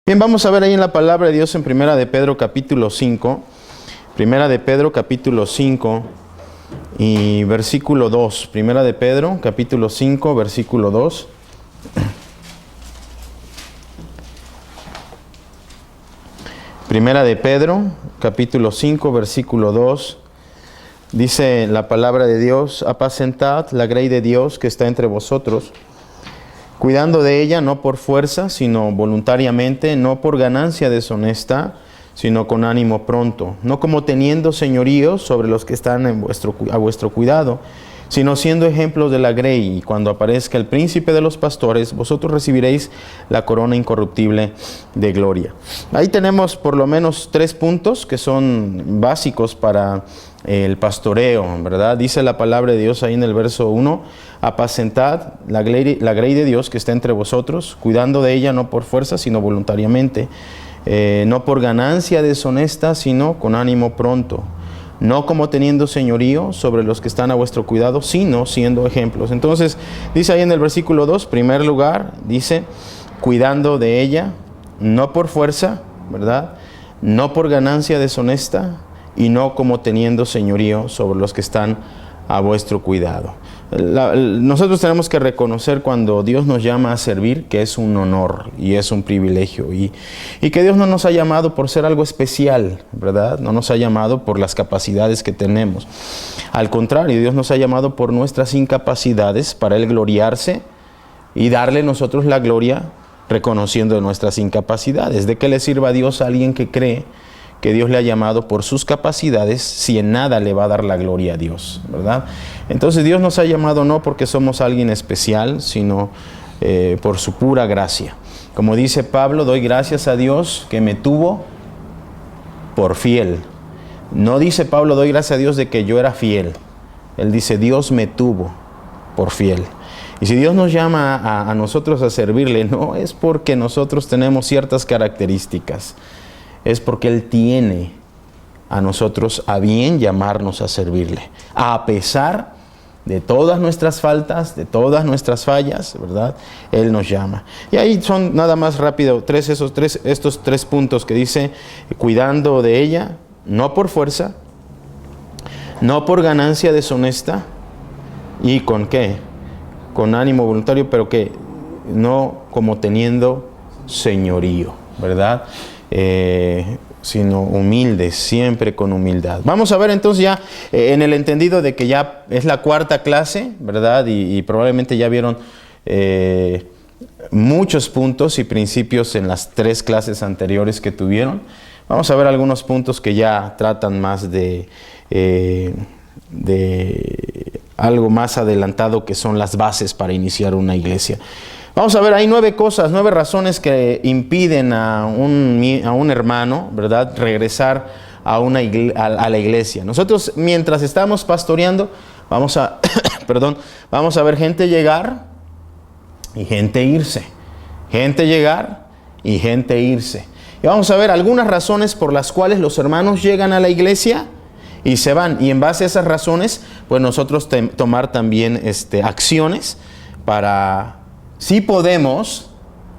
Bien, vamos a ver ahí en la palabra de Dios en Primera de Pedro capítulo 5. Primera de Pedro capítulo 5 y versículo 2. Primera de Pedro capítulo 5, versículo 2. Primera de Pedro capítulo 5, versículo 2. Dice la palabra de Dios: apacentad la grey de Dios que está entre vosotros, cuidando de ella no por fuerza, sino voluntariamente, no por ganancia deshonesta, sino con ánimo pronto, no como teniendo señorío sobre los que están a vuestro cuidado, sino siendo ejemplos de la grey, y cuando aparezca el príncipe de los pastores, vosotros recibiréis la corona incorruptible de gloria. Ahí tenemos por lo menos 3 puntos que son básicos para el pastoreo, ¿verdad? Dice la palabra de Dios ahí en el verso 1, apacentad la grey de Dios que está entre vosotros, cuidando de ella no por fuerza, sino voluntariamente, no por ganancia deshonesta, sino con ánimo pronto, no como teniendo señorío sobre los que están a vuestro cuidado, sino siendo ejemplos. Entonces, dice ahí en el versículo 2, primer lugar, dice, cuidando de ella, no por fuerza, ¿verdad? No por ganancia deshonesta, y no como teniendo señorío sobre los que están a vuestro cuidado. Nosotros tenemos que reconocer cuando Dios nos llama a servir que es un honor y es un privilegio, y que Dios no nos ha llamado por ser algo especial, ¿verdad? No nos ha llamado por las capacidades que tenemos. Al contrario, Dios nos ha llamado por nuestras incapacidades para Él gloriarse y darle nosotros la gloria reconociendo nuestras incapacidades. ¿De qué le sirva a Dios a alguien que cree que Dios le ha llamado por sus capacidades si en nada le va a dar la gloria a Dios, ¿verdad? Entonces Dios nos ha llamado no porque somos alguien especial, sino por su pura gracia. Como dice Pablo, doy gracias a Dios que me tuvo por fiel. No dice Pablo, doy gracias a Dios de que yo era fiel. Él dice, Dios me tuvo por fiel. Y si Dios nos llama a nosotros a servirle, no es porque nosotros tenemos ciertas características, es porque Él tiene a nosotros a bien llamarnos a servirle, a pesar de todas nuestras faltas, de todas nuestras fallas, ¿verdad? Él nos llama. Y ahí son nada más rápido estos tres puntos que dice, cuidando de ella, no por fuerza, no por ganancia deshonesta, y ¿con qué? Con ánimo voluntario, pero que no como teniendo señorío, ¿verdad? Sino humildes, siempre con humildad. Vamos a ver entonces ya en el entendido de que ya es la 4ª clase, ¿verdad? Y probablemente ya vieron muchos puntos y principios en las 3 clases anteriores que tuvieron. Vamos a ver algunos puntos que ya tratan más de algo más adelantado, que son las bases para iniciar una iglesia. Vamos a ver, hay 9 razones que impiden a un hermano, ¿verdad?, regresar a la iglesia. Nosotros, mientras estamos pastoreando, vamos a ver gente llegar y gente irse. Gente llegar y gente irse. Y vamos a ver algunas razones por las cuales los hermanos llegan a la iglesia y se van. Y en base a esas razones, pues nosotros tomar también acciones para, si podemos,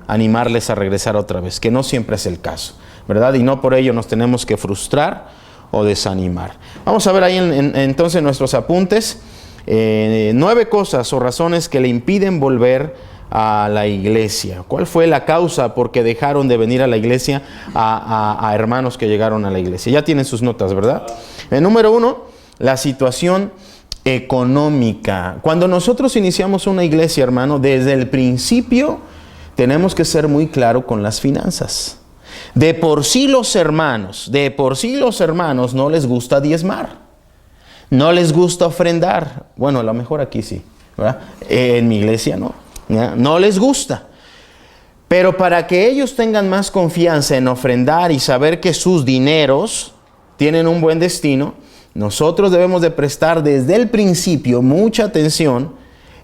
animarles a regresar otra vez, que no siempre es el caso, ¿verdad? Y no por ello nos tenemos que frustrar o desanimar. Vamos a ver ahí entonces nuestros apuntes, 9 cosas o razones que le impiden volver a la iglesia. ¿Cuál fue la causa por que dejaron de venir a la iglesia a hermanos que llegaron a la iglesia? Ya tienen sus notas, ¿verdad? Número 1, la situación económica. Cuando nosotros iniciamos una iglesia, hermano, desde el principio tenemos que ser muy claros con las finanzas. De por sí los hermanos no les gusta diezmar, no les gusta ofrendar. Bueno, a lo mejor aquí sí, ¿verdad? En mi iglesia no les gusta. Pero para que ellos tengan más confianza en ofrendar y saber que sus dineros tienen un buen destino, nosotros debemos de prestar desde el principio mucha atención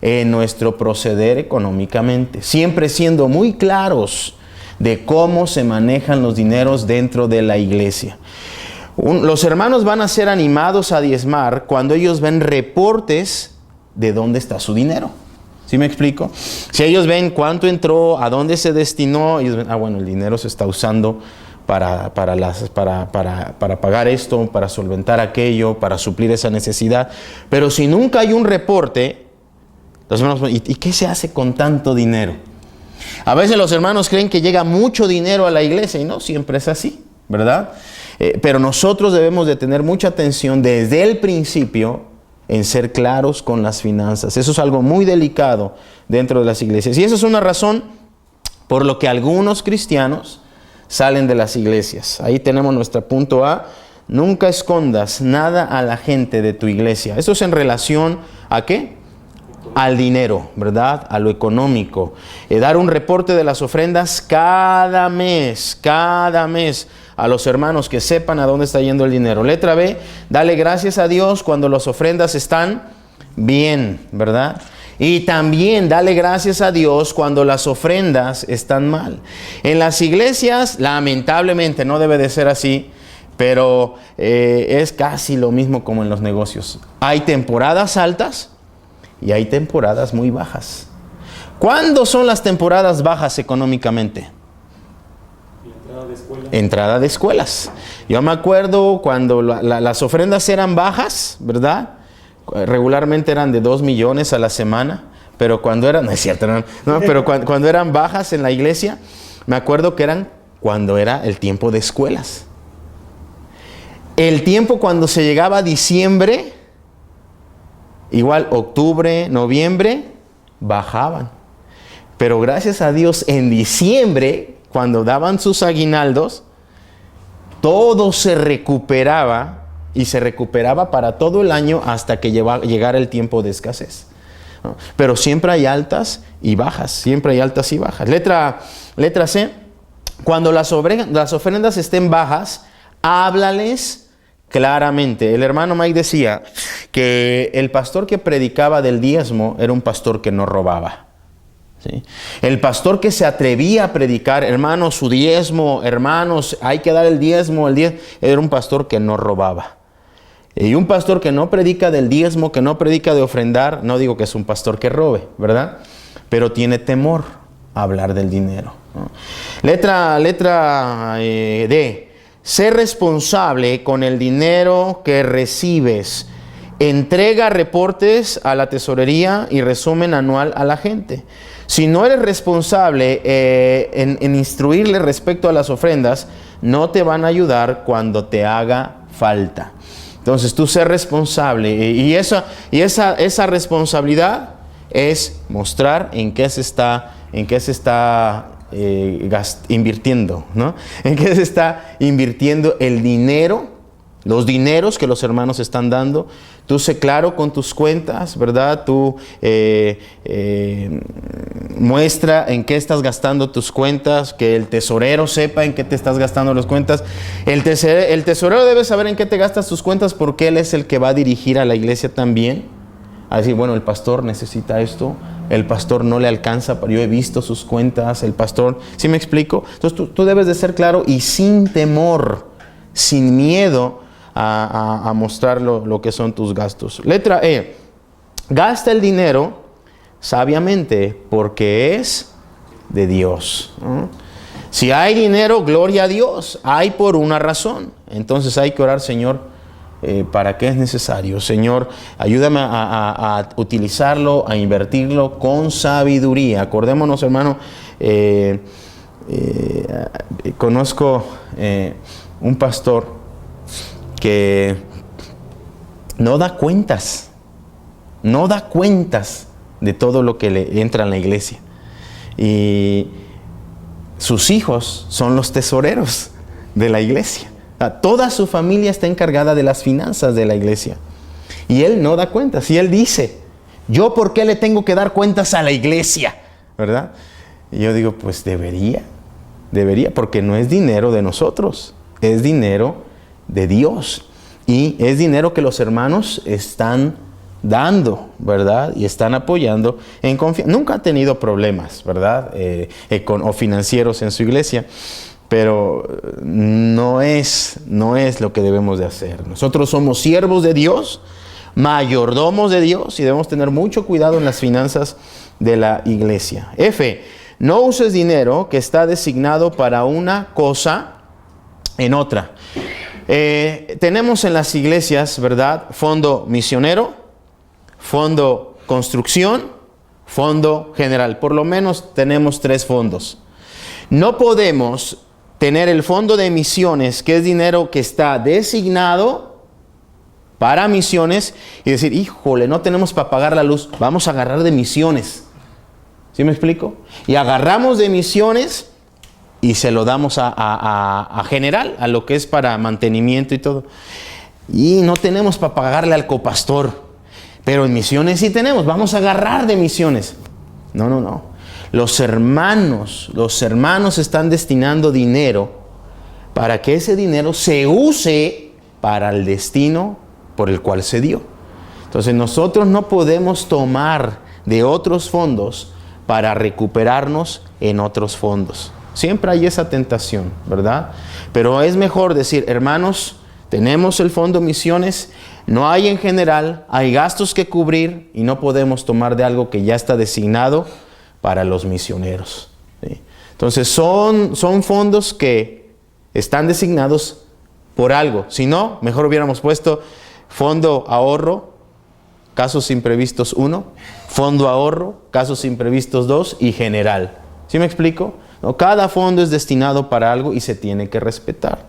en nuestro proceder económicamente, siempre siendo muy claros de cómo se manejan los dineros dentro de la iglesia. Los hermanos van a ser animados a diezmar cuando ellos ven reportes de dónde está su dinero. ¿Sí me explico? Si ellos ven cuánto entró, a dónde se destinó, ellos ven, bueno, el dinero se está usando para pagar esto, para solventar aquello, para suplir esa necesidad. Pero si nunca hay un reporte, los hermanos, ¿y qué se hace con tanto dinero? A veces los hermanos creen que llega mucho dinero a la iglesia y no siempre es así, ¿verdad? Pero nosotros debemos de tener mucha atención desde el principio en ser claros con las finanzas. Eso es algo muy delicado dentro de las iglesias. Y esa es una razón por lo que algunos cristianos salen de las iglesias. Ahí tenemos nuestro punto A. Nunca escondas nada a la gente de tu iglesia. Eso es en relación ¿a qué? Al dinero, ¿verdad? A lo económico. Dar un reporte de las ofrendas cada mes a los hermanos, que sepan a dónde está yendo el dinero. Letra B, dale gracias a Dios cuando las ofrendas están bien, ¿verdad? Y también dale gracias a Dios cuando las ofrendas están mal. En las iglesias, lamentablemente, no debe de ser así, pero es casi lo mismo como en los negocios. Hay temporadas altas y hay temporadas muy bajas. ¿Cuándo son las temporadas bajas económicamente? Entrada de escuelas. Yo me acuerdo cuando las ofrendas eran bajas, ¿verdad? Regularmente eran de 2 millones a la semana, pero cuando eran, no es cierto, no, pero cuando eran bajas en la iglesia, me acuerdo que eran cuando era el tiempo de escuelas. El tiempo cuando se llegaba a diciembre, igual octubre, noviembre, bajaban. Pero gracias a Dios en diciembre, cuando daban sus aguinaldos, todo se recuperaba y se recuperaba para todo el año hasta que llegara el tiempo de escasez. ¿No? Pero siempre hay altas y bajas, siempre hay altas y bajas. Letra C, cuando las ofrendas estén bajas, háblales claramente. El hermano Mike decía que el pastor que predicaba del diezmo era un pastor que no robaba. ¿Sí? El pastor que se atrevía a predicar, hermanos, su diezmo, hermanos, hay que dar el diezmo, era un pastor que no robaba. Y un pastor que no predica del diezmo, que no predica de ofrendar, no digo que es un pastor que robe, ¿verdad? Pero tiene temor a hablar del dinero, ¿no? Letra D. Sé responsable con el dinero que recibes. Entrega reportes a la tesorería y resumen anual a la gente. Si no eres responsable en instruirle respecto a las ofrendas, no te van a ayudar cuando te haga falta. Entonces tú sé responsable y esa responsabilidad es mostrar en qué se está invirtiendo, ¿no? En qué se está invirtiendo el dinero, los dineros que los hermanos están dando. Tú sé claro con tus cuentas, ¿verdad? Tú muestra en qué estás gastando tus cuentas, que el tesorero sepa en qué te estás gastando las cuentas. El tesorero debe saber en qué te gastas tus cuentas porque él es el que va a dirigir a la iglesia también. A decir, bueno, el pastor necesita esto, el pastor no le alcanza, yo he visto sus cuentas, el pastor, ¿sí me explico? Entonces tú debes de ser claro y sin temor, sin miedo, a mostrar lo que son tus gastos. Letra E. Gasta el dinero sabiamente porque es de Dios, ¿no? Si hay dinero, gloria a Dios. Hay por una razón. Entonces hay que orar, Señor, ¿para qué es necesario? Señor, ayúdame a utilizarlo, a invertirlo con sabiduría. Acordémonos, hermano, conozco un pastor que no da cuentas de todo lo que le entra en la iglesia. Y sus hijos son los tesoreros de la iglesia. Toda su familia está encargada de las finanzas de la iglesia. Y él no da cuentas. Y él dice, ¿yo por qué le tengo que dar cuentas a la iglesia? ¿Verdad? Y yo digo, pues debería, porque no es dinero de nosotros, es dinero de Dios. Y es dinero que los hermanos están dando, ¿verdad? Y están apoyando en confianza. Nunca ha tenido problemas, ¿verdad? O financieros en su iglesia. Pero no es lo que debemos de hacer. Nosotros somos siervos de Dios, mayordomos de Dios, y debemos tener mucho cuidado en las finanzas de la iglesia. F, no uses dinero que está designado para una cosa en otra. Tenemos en las iglesias, ¿verdad?, fondo misionero, fondo construcción, fondo general. Por lo menos tenemos 3 fondos. No podemos tener el fondo de misiones, que es dinero que está designado para misiones, y decir, híjole, no tenemos para pagar la luz, vamos a agarrar de misiones. ¿Sí me explico? Y agarramos de misiones y se lo damos a general, a lo que es para mantenimiento y todo. Y no tenemos para pagarle al copastor, pero en misiones sí tenemos, vamos a agarrar de misiones. No. Los hermanos están destinando dinero para que ese dinero se use para el destino por el cual se dio. Entonces nosotros no podemos tomar de otros fondos para recuperarnos en otros fondos. Siempre hay esa tentación, ¿verdad? Pero es mejor decir, hermanos, tenemos el fondo misiones, no hay en general, hay gastos que cubrir y no podemos tomar de algo que ya está designado para los misioneros, ¿sí? Entonces son fondos que están designados por algo. Si no, mejor hubiéramos puesto fondo ahorro, casos imprevistos 1, fondo ahorro, casos imprevistos 2 y general. ¿Sí me explico? No, cada fondo es destinado para algo y se tiene que respetar.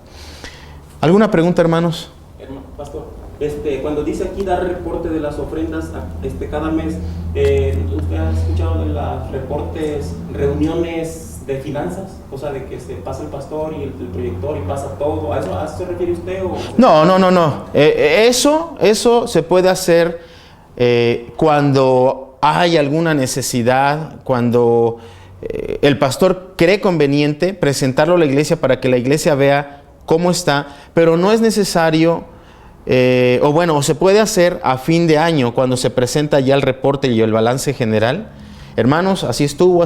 ¿Alguna pregunta, hermanos? Pastor, cuando dice aquí dar reporte de las ofrendas cada mes, ¿usted ha escuchado de los reportes, reuniones de finanzas? O sea, de que se pasa el pastor y el proyector y pasa todo. ¿A eso se refiere usted? ¿O? No. Eso se puede hacer cuando hay alguna necesidad, cuando el pastor cree conveniente presentarlo a la iglesia para que la iglesia vea cómo está, pero no es necesario, o se puede hacer a fin de año, cuando se presenta ya el reporte y el balance general. Hermanos, así estuvo,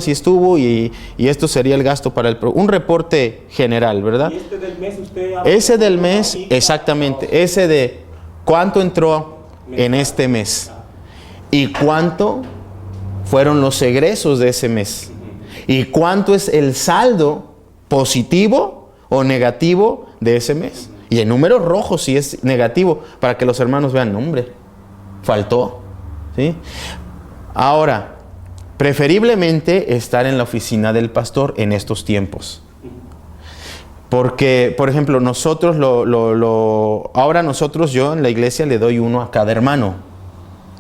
y esto sería el gasto para un reporte general, ¿verdad? ¿Y del mes usted ese del mes, exactamente, ese de cuánto entró en este mes y cuánto fueron los egresos de ese mes y cuánto es el saldo positivo o negativo de ese mes. Y en números rojos si es negativo, para que los hermanos vean, hombre, faltó, ¿sí? Ahora, preferiblemente estar en la oficina del pastor en estos tiempos. Porque, por ejemplo, nosotros yo en la iglesia le doy uno a cada hermano,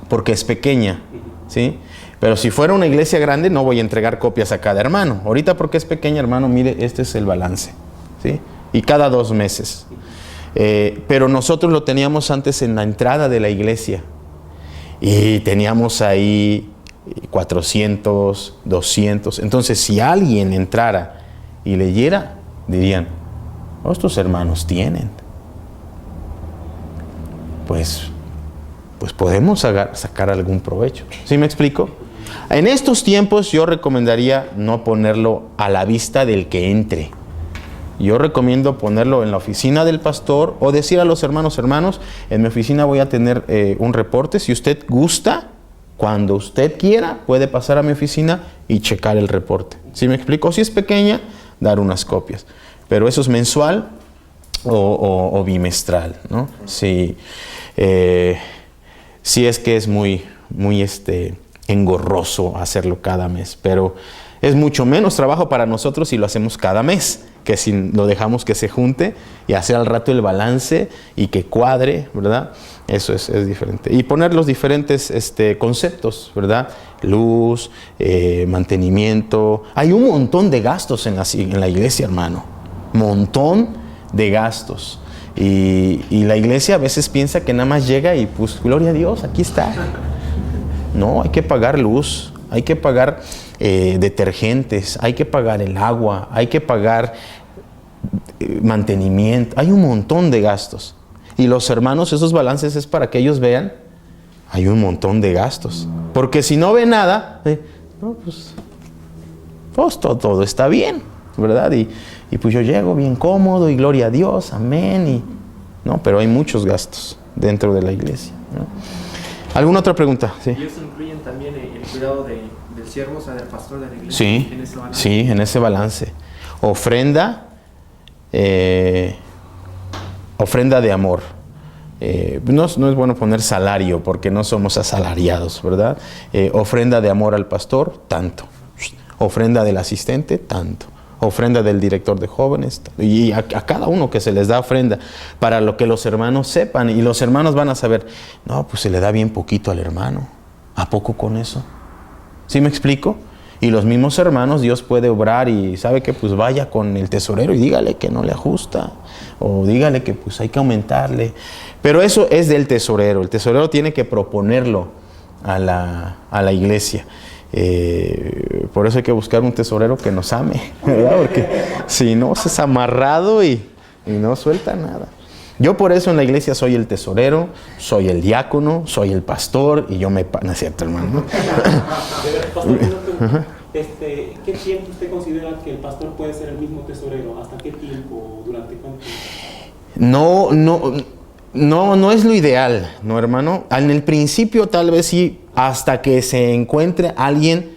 porque es pequeña, ¿sí? Pero si fuera una iglesia grande no voy a entregar copias a cada hermano. Ahorita porque es pequeña, hermano, mire, este es el balance, ¿sí? Y cada 2 meses. Pero nosotros lo teníamos antes en la entrada de la iglesia. Y teníamos ahí 400, 200. Entonces, si alguien entrara y leyera, dirían, estos hermanos tienen. Pues podemos sacar algún provecho. ¿Sí me explico? En estos tiempos yo recomendaría no ponerlo a la vista del que entre. Yo recomiendo ponerlo en la oficina del pastor o decir a los hermanos, en mi oficina voy a tener un reporte. Si usted gusta, cuando usted quiera, puede pasar a mi oficina y checar el reporte. ¿Sí me explico? Si es pequeña, dar unas copias. Pero eso es mensual o bimestral, ¿no? Si es que es muy engorroso hacerlo cada mes, pero es mucho menos trabajo para nosotros si lo hacemos cada mes, que si lo dejamos que se junte y hacer al rato el balance y que cuadre, ¿verdad? Eso es diferente. Y poner los diferentes conceptos, ¿verdad? Luz, mantenimiento. Hay un montón de gastos en la iglesia, hermano. Montón de gastos. Y la iglesia a veces piensa que nada más llega y pues, gloria a Dios, aquí está. No, hay que pagar luz, hay que pagar detergentes, hay que pagar el agua, hay que pagar mantenimiento. Hay un montón de gastos. Y los hermanos, esos balances es para que ellos vean, hay un montón de gastos. Porque si no ve nada, pues todo está bien, ¿verdad? Y pues yo llego bien cómodo y gloria a Dios, amén. Pero hay muchos gastos dentro de la iglesia, ¿no? ¿Alguna otra pregunta? Sí. ¿Y eso incluyen también el cuidado del siervo, o sea, del pastor de la iglesia. Sí, En ese balance. sí, en ese balance. Ofrenda, ofrenda de amor. No es bueno poner salario porque no somos asalariados, ¿verdad? Ofrenda de amor al pastor, tanto. Ofrenda del asistente, tanto. Ofrenda del director de jóvenes. Y a cada uno que se les da ofrenda para lo que los hermanos sepan. Y los hermanos van a saber, no, pues se le da bien poquito al hermano. ¿A poco con eso? ¿Sí me explico? Y los mismos hermanos, Dios puede obrar y sabe que pues vaya con el tesorero y dígale que no le ajusta. O dígale que pues hay que aumentarle. Pero eso es del tesorero. El tesorero tiene que proponerlo a la iglesia. Por eso hay que buscar un tesorero que nos ame, ¿verdad? Porque si no, se es amarrado y no suelta nada. Yo por eso en la iglesia soy el tesorero, soy el diácono, soy el pastor y yo me... No es cierto, hermano. Pastor, ¿qué tiempo usted considera que el pastor puede ser el mismo tesorero? ¿Hasta qué tiempo? ¿Durante cuánto tiempo? No es lo ideal, ¿no, hermano? En el principio tal vez sí, hasta que se encuentre alguien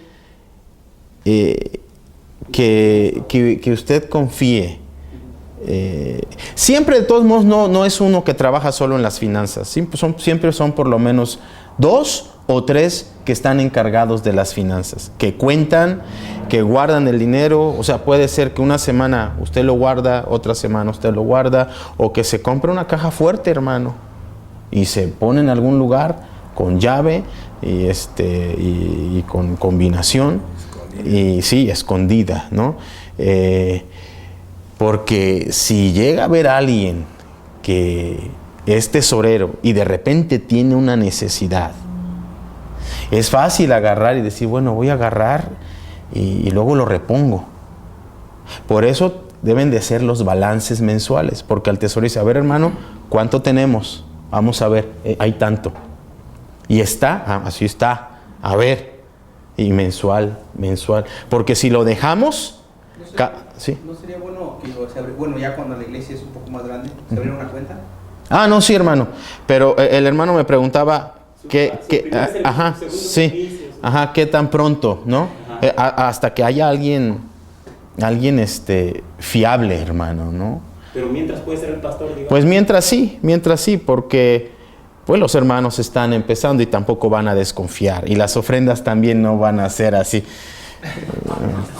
que usted confíe. Siempre, de todos modos, no es uno que trabaja solo en las finanzas. Siempre son por lo menos 2 o 3 que están encargados de las finanzas, que cuentan, que guardan el dinero. O sea, puede ser que una semana usted lo guarda, otra semana usted lo guarda, o que se compre una caja fuerte, hermano, y se pone en algún lugar con llave y con combinación, y sí, escondida, ¿no? Porque si llega a haber alguien que es tesorero y de repente tiene una necesidad, es fácil agarrar y decir, bueno, voy a agarrar y luego lo repongo. Por eso deben de ser los balances mensuales, porque al tesorero dice, a ver, hermano, ¿cuánto tenemos? Vamos a ver, hay tanto. Y está, así está, a ver, y mensual. Porque si lo dejamos... ¿Sí? ¿No sería bueno que ya cuando la iglesia es un poco más grande, se abriera una cuenta? No, sí, hermano. Pero el hermano me preguntaba qué tan pronto, ¿no? Hasta que haya alguien fiable, hermano, ¿no? Pero mientras puede ser el pastor, digamos. Pues mientras sí, porque pues los hermanos están empezando y tampoco van a desconfiar. Y las ofrendas también no van a ser así.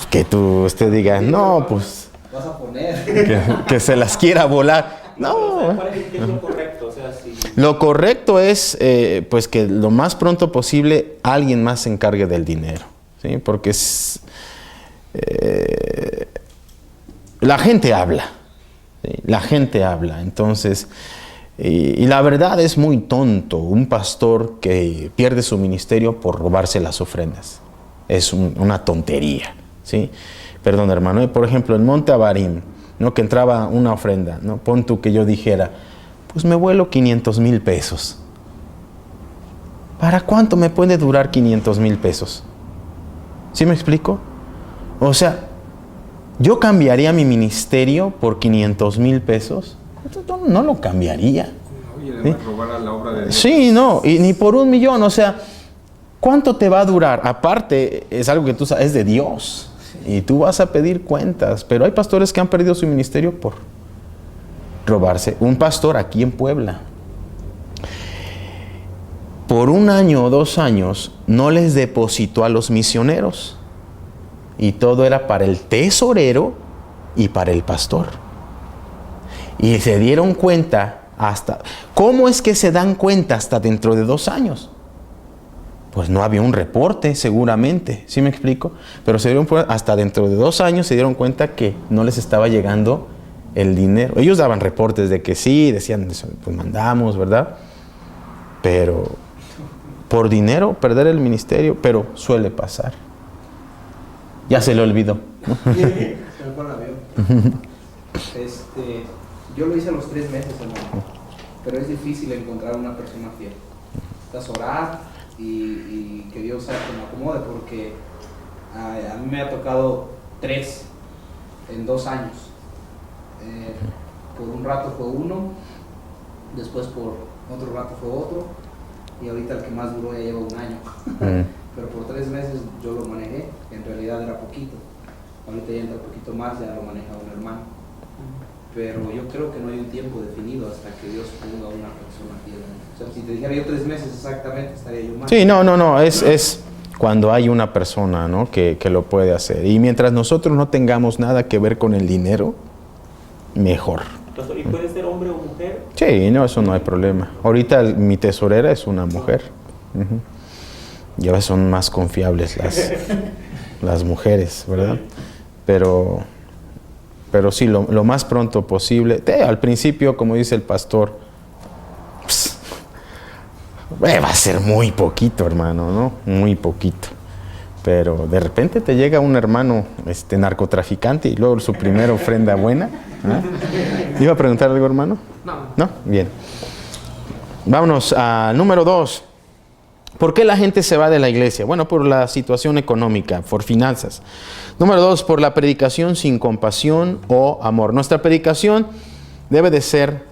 Que usted diga, no, pues vas a poner que se las quiera volar. No. ¿Qué es lo correcto? O sea, Lo correcto es pues que lo más pronto posible alguien más se encargue del dinero, ¿sí? Porque la gente habla, ¿sí? La gente habla. Entonces, y la verdad es muy tonto un pastor que pierde su ministerio por robarse las ofrendas. Es una tontería, ¿sí? Perdón, hermano. Por ejemplo, en Monte Abarim, ¿no? Que entraba una ofrenda, ¿no? Pon tú que yo dijera, pues me vuelo 500,000 pesos. ¿Para cuánto me puede durar 500,000 pesos? ¿Sí me explico? O sea, ¿yo cambiaría mi ministerio por 500,000 pesos? No lo cambiaría. Y además robar a la obra de Dios. Sí, no, y ni por 1,000,000, o sea, ¿cuánto te va a durar? Aparte, es algo que tú sabes, es de Dios. Y tú vas a pedir cuentas. Pero hay pastores que han perdido su ministerio por robarse. Un pastor aquí en Puebla, por 1 año o 2 años, no les depositó a los misioneros. Y todo era para el tesorero y para el pastor. Y se dieron cuenta hasta... ¿Cómo es que se dan cuenta hasta dentro de 2 años? Pues no había un reporte, seguramente, ¿sí me explico? Pero se dieron hasta dentro de 2 años se dieron cuenta que no les estaba llegando el dinero. Ellos daban reportes de que sí, decían, pues mandamos, ¿verdad? Pero por dinero perder el ministerio, pero suele pasar. Ya se le olvidó. Yo lo hice a los 3 meses, hermano, pero es difícil encontrar una persona fiel. Estás orar y que Dios sea que me acomode, porque a mí me ha tocado 3 en 2 años. Por un rato fue uno, después por otro rato fue otro, y ahorita el que más duró ya lleva 1 año. pero por 3 meses yo lo manejé, en realidad era poquito. Ahorita ya entra un poquito más, ya lo maneja un hermano. Pero yo creo que no hay un tiempo definido hasta que Dios ponga una persona fiel. O sea, si te dijera yo 3 meses exactamente, estaría yo mal. Sí, no, es cuando hay una persona, ¿no?, que lo puede hacer. Y mientras nosotros no tengamos nada que ver con el dinero, mejor. ¿Y puede ser hombre o mujer? Sí, no, eso no hay problema. Ahorita mi tesorera es una mujer. Uh-huh. Ya son más confiables las mujeres, ¿verdad? Pero sí, lo más pronto posible. Al principio, como dice el pastor, va a ser muy poquito, hermano, ¿no? Muy poquito. Pero de repente te llega un hermano narcotraficante y luego su primera ofrenda buena. ¿Eh? ¿Iba a preguntar algo, hermano? No. Bien. Vámonos al número 2. ¿Por qué la gente se va de la iglesia? Bueno, por la situación económica, por finanzas. Número 2, por la predicación sin compasión o amor. Nuestra predicación debe de ser,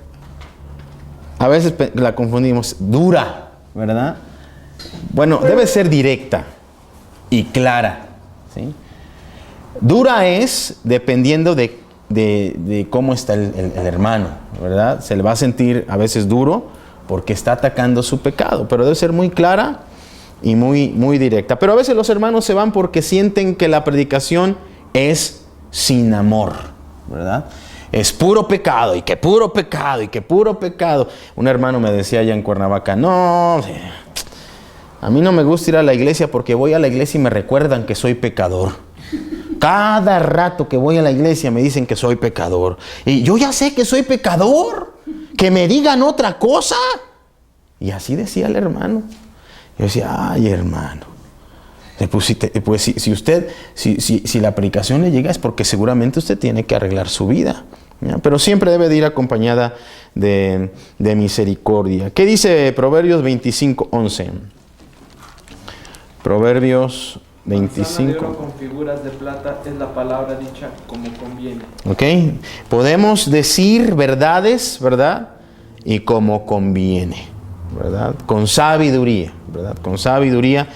a veces la confundimos, dura, ¿verdad? Bueno, debe ser directa y clara, ¿sí? Dura es dependiendo de cómo está el hermano, ¿verdad? Se le va a sentir a veces duro porque está atacando su pecado, pero debe ser muy clara y muy directa. Pero a veces los hermanos se van porque sienten que la predicación es sin amor, ¿verdad? Es puro pecado, y que puro pecado, y que puro pecado. Un hermano me decía allá en Cuernavaca, no, a mí no me gusta ir a la iglesia porque voy a la iglesia y me recuerdan que soy pecador. Cada rato que voy a la iglesia me dicen que soy pecador. Y yo ya sé que soy pecador. Que me digan otra cosa. Y así decía el hermano. Yo decía, ay, hermano. Pues si la predicación le llega es porque seguramente usted tiene que arreglar su vida, ¿ya? Pero siempre debe de ir acompañada de misericordia. ¿Qué dice Proverbios 25:11? Proverbios 25. Con figuras de plata es la palabra dicha como conviene. ¿Ok? Podemos decir verdades, ¿verdad? Y como conviene, ¿verdad? Con sabiduría, ¿verdad? Con sabiduría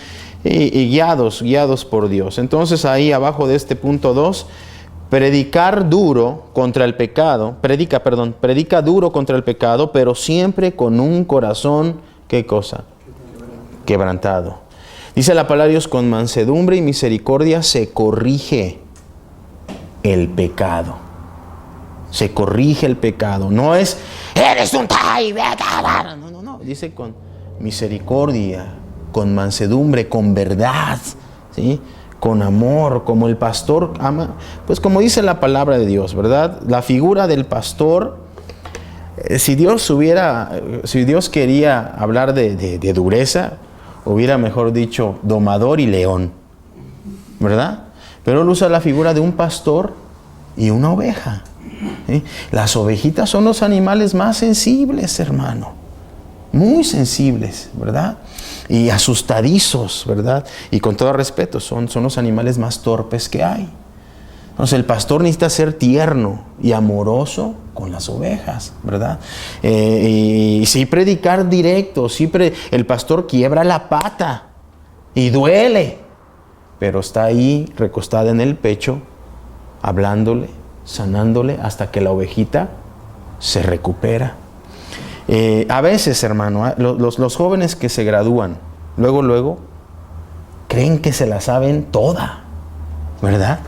y guiados por Dios. Entonces ahí abajo de este punto 2, predica duro contra el pecado, pero siempre con un corazón, ¿qué cosa? Quebrantado. Dice la palabra de Dios, con mansedumbre y misericordia se corrige el pecado. Se corrige el pecado. No es, eres un tai. No. Dice con misericordia, con mansedumbre, con verdad, ¿sí? Con amor, como el pastor ama. Pues como dice la palabra de Dios, ¿verdad? La figura del pastor, si Dios quería hablar de dureza, hubiera mejor dicho domador y león, ¿verdad? Pero él usa la figura de un pastor y una oveja, ¿sí? Las ovejitas son los animales más sensibles, hermano, muy sensibles, ¿verdad? Y asustadizos, ¿verdad? Y con todo respeto, son los animales más torpes que hay. Entonces el pastor necesita ser tierno y amoroso con las ovejas, ¿verdad? Y sí predicar directo, el pastor quiebra la pata y duele, pero está ahí recostada en el pecho, hablándole, sanándole hasta que la ovejita se recupera. A veces, hermano, los jóvenes que se gradúan, luego, creen que se la saben toda, ¿verdad?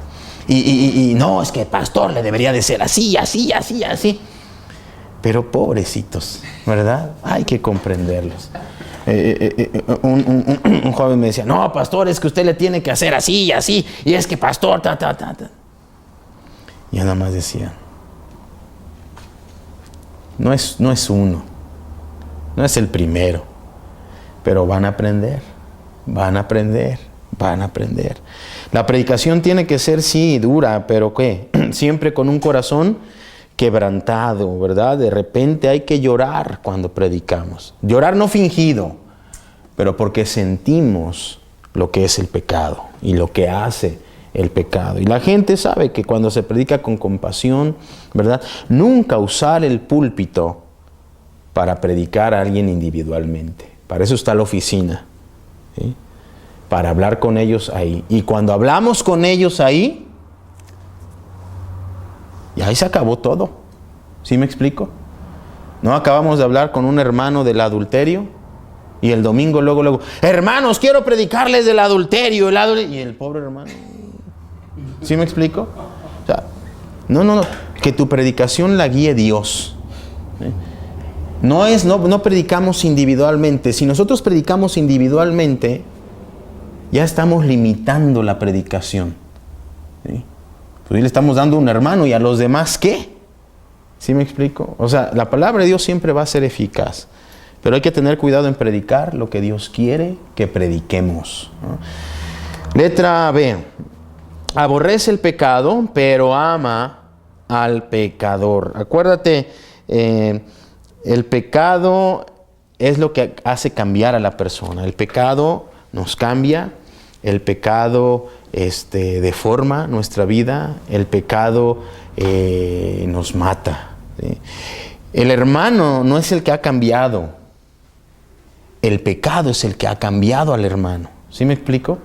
Y no, es que el pastor le debería de ser así. Pero pobrecitos, ¿verdad? Hay que comprenderlos. Un joven me decía, no, pastor, es que usted le tiene que hacer así, y es que pastor, Y yo nada más decía, no es uno, no es el primero, pero van a aprender. La predicación tiene que ser, sí, dura, pero ¿qué? Siempre con un corazón quebrantado, ¿verdad? De repente hay que llorar cuando predicamos. Llorar no fingido, pero porque sentimos lo que es el pecado y lo que hace el pecado. Y la gente sabe que cuando se predica con compasión, ¿verdad? Nunca usar el púlpito para predicar a alguien individualmente. Para eso está la oficina, ¿sí? para hablar con ellos ahí. Y cuando hablamos con ellos ahí, y ahí se acabó todo. ¿Sí me explico? No acabamos de hablar con un hermano del adulterio y el domingo luego, hermanos, quiero predicarles del adulterio, y el pobre hermano. ¿Sí me explico? O sea, no, que tu predicación la guíe Dios. No predicamos individualmente. Si nosotros predicamos individualmente, ya estamos limitando la predicación. ¿Sí? Pues le estamos dando a un hermano, y a los demás, ¿qué? ¿Sí me explico? O sea, la palabra de Dios siempre va a ser eficaz, pero hay que tener cuidado en predicar lo que Dios quiere que prediquemos, ¿no? Letra B. Aborrece el pecado, pero ama al pecador. Acuérdate, el pecado es lo que hace cambiar a la persona. El pecado nos cambia, el pecado deforma nuestra vida, el pecado nos mata. ¿Sí? El hermano no es el que ha cambiado, el pecado es el que ha cambiado al hermano. ¿Sí me explico?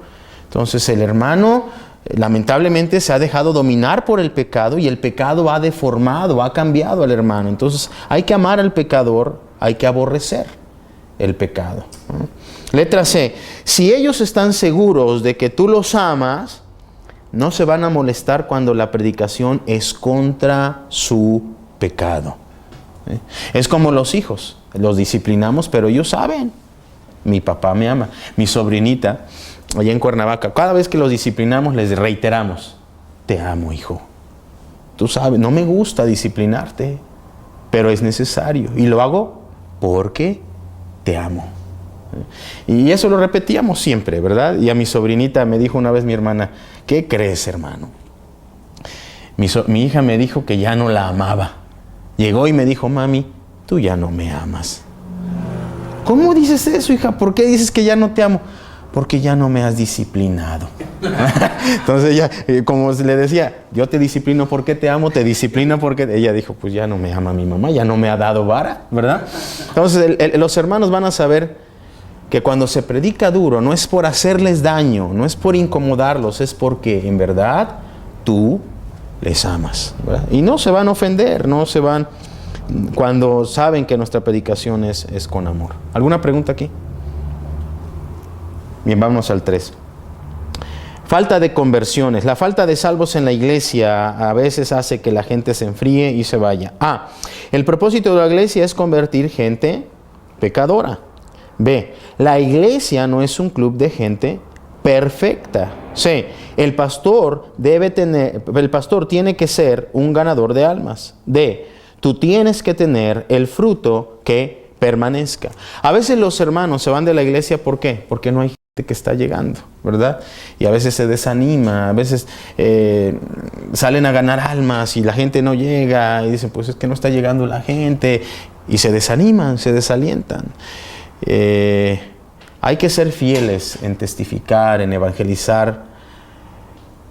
Entonces el hermano lamentablemente se ha dejado dominar por el pecado, y el pecado ha deformado, ha cambiado al hermano. Entonces hay que amar al pecador, hay que aborrecer el pecado, ¿no? Letra C. Si ellos están seguros de que tú los amas, no se van a molestar cuando la predicación es contra su pecado. ¿Sí? Es como los hijos, los disciplinamos, pero ellos saben, mi papá me ama. Mi sobrinita, allá en Cuernavaca, cada vez que los disciplinamos les reiteramos, te amo, hijo. Tú sabes, no me gusta disciplinarte, pero es necesario, y lo hago porque te amo. Y eso lo repetíamos siempre, ¿verdad? Y a mi sobrinita me dijo una vez mi hermana, ¿qué crees, hermano? Mi hija me dijo que ya no la amaba. Llegó y me dijo, mami, tú ya no me amas. ¿Cómo dices eso, hija? ¿Por qué dices que ya no te amo? Porque ya no me has disciplinado. Entonces ella, como le decía, yo te disciplino porque te amo, te disciplino porque... Ella dijo, pues ya no me ama mi mamá, ya no me ha dado vara, ¿verdad? Entonces los hermanos van a saber que cuando se predica duro, no es por hacerles daño, no es por incomodarlos, es porque en verdad tú les amas, ¿verdad? Y no se van a ofender, no se van, cuando saben que nuestra predicación es con amor. ¿Alguna pregunta aquí? Bien, vamos al 3. Falta de conversiones. La falta de salvos en la iglesia a veces hace que la gente se enfríe y se vaya. El propósito de la iglesia es convertir gente pecadora. B, la iglesia no es un club de gente perfecta. C, el pastor tiene que ser un ganador de almas. D, tú tienes que tener el fruto que permanezca. A veces los hermanos se van de la iglesia, ¿por qué? Porque no hay gente que está llegando, ¿verdad? Y a veces se desanima, a veces salen a ganar almas y la gente no llega y dicen, pues es que no está llegando la gente, y se desaniman, se desalientan. Hay que ser fieles en testificar, en evangelizar,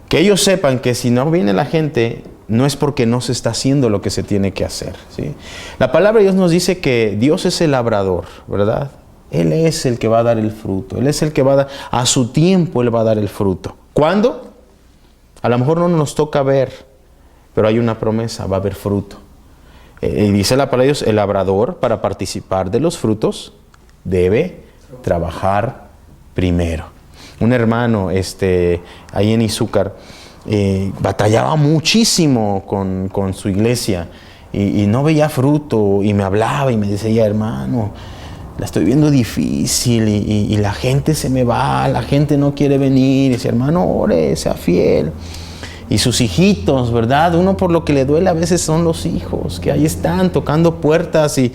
que ellos sepan que si no viene la gente, no es porque no se está haciendo lo que se tiene que hacer, ¿sí? La palabra de Dios nos dice que Dios es el labrador, ¿verdad? Él es el que va a dar el fruto, Él es el que va a dar, a su tiempo Él va a dar el fruto. ¿Cuándo? A lo mejor no nos toca ver, pero hay una promesa, va a haber fruto. Y dice la palabra de Dios, el labrador, para participar de los frutos, debe trabajar primero. Un hermano ahí en Izúcar batallaba muchísimo con su iglesia y no veía fruto, y me hablaba y me decía, hermano, la estoy viendo difícil y la gente se me va, la gente no quiere venir. Y dice, hermano, ore, sea fiel. Y sus hijitos, ¿verdad? Uno por lo que le duele a veces son los hijos, que ahí están tocando puertas y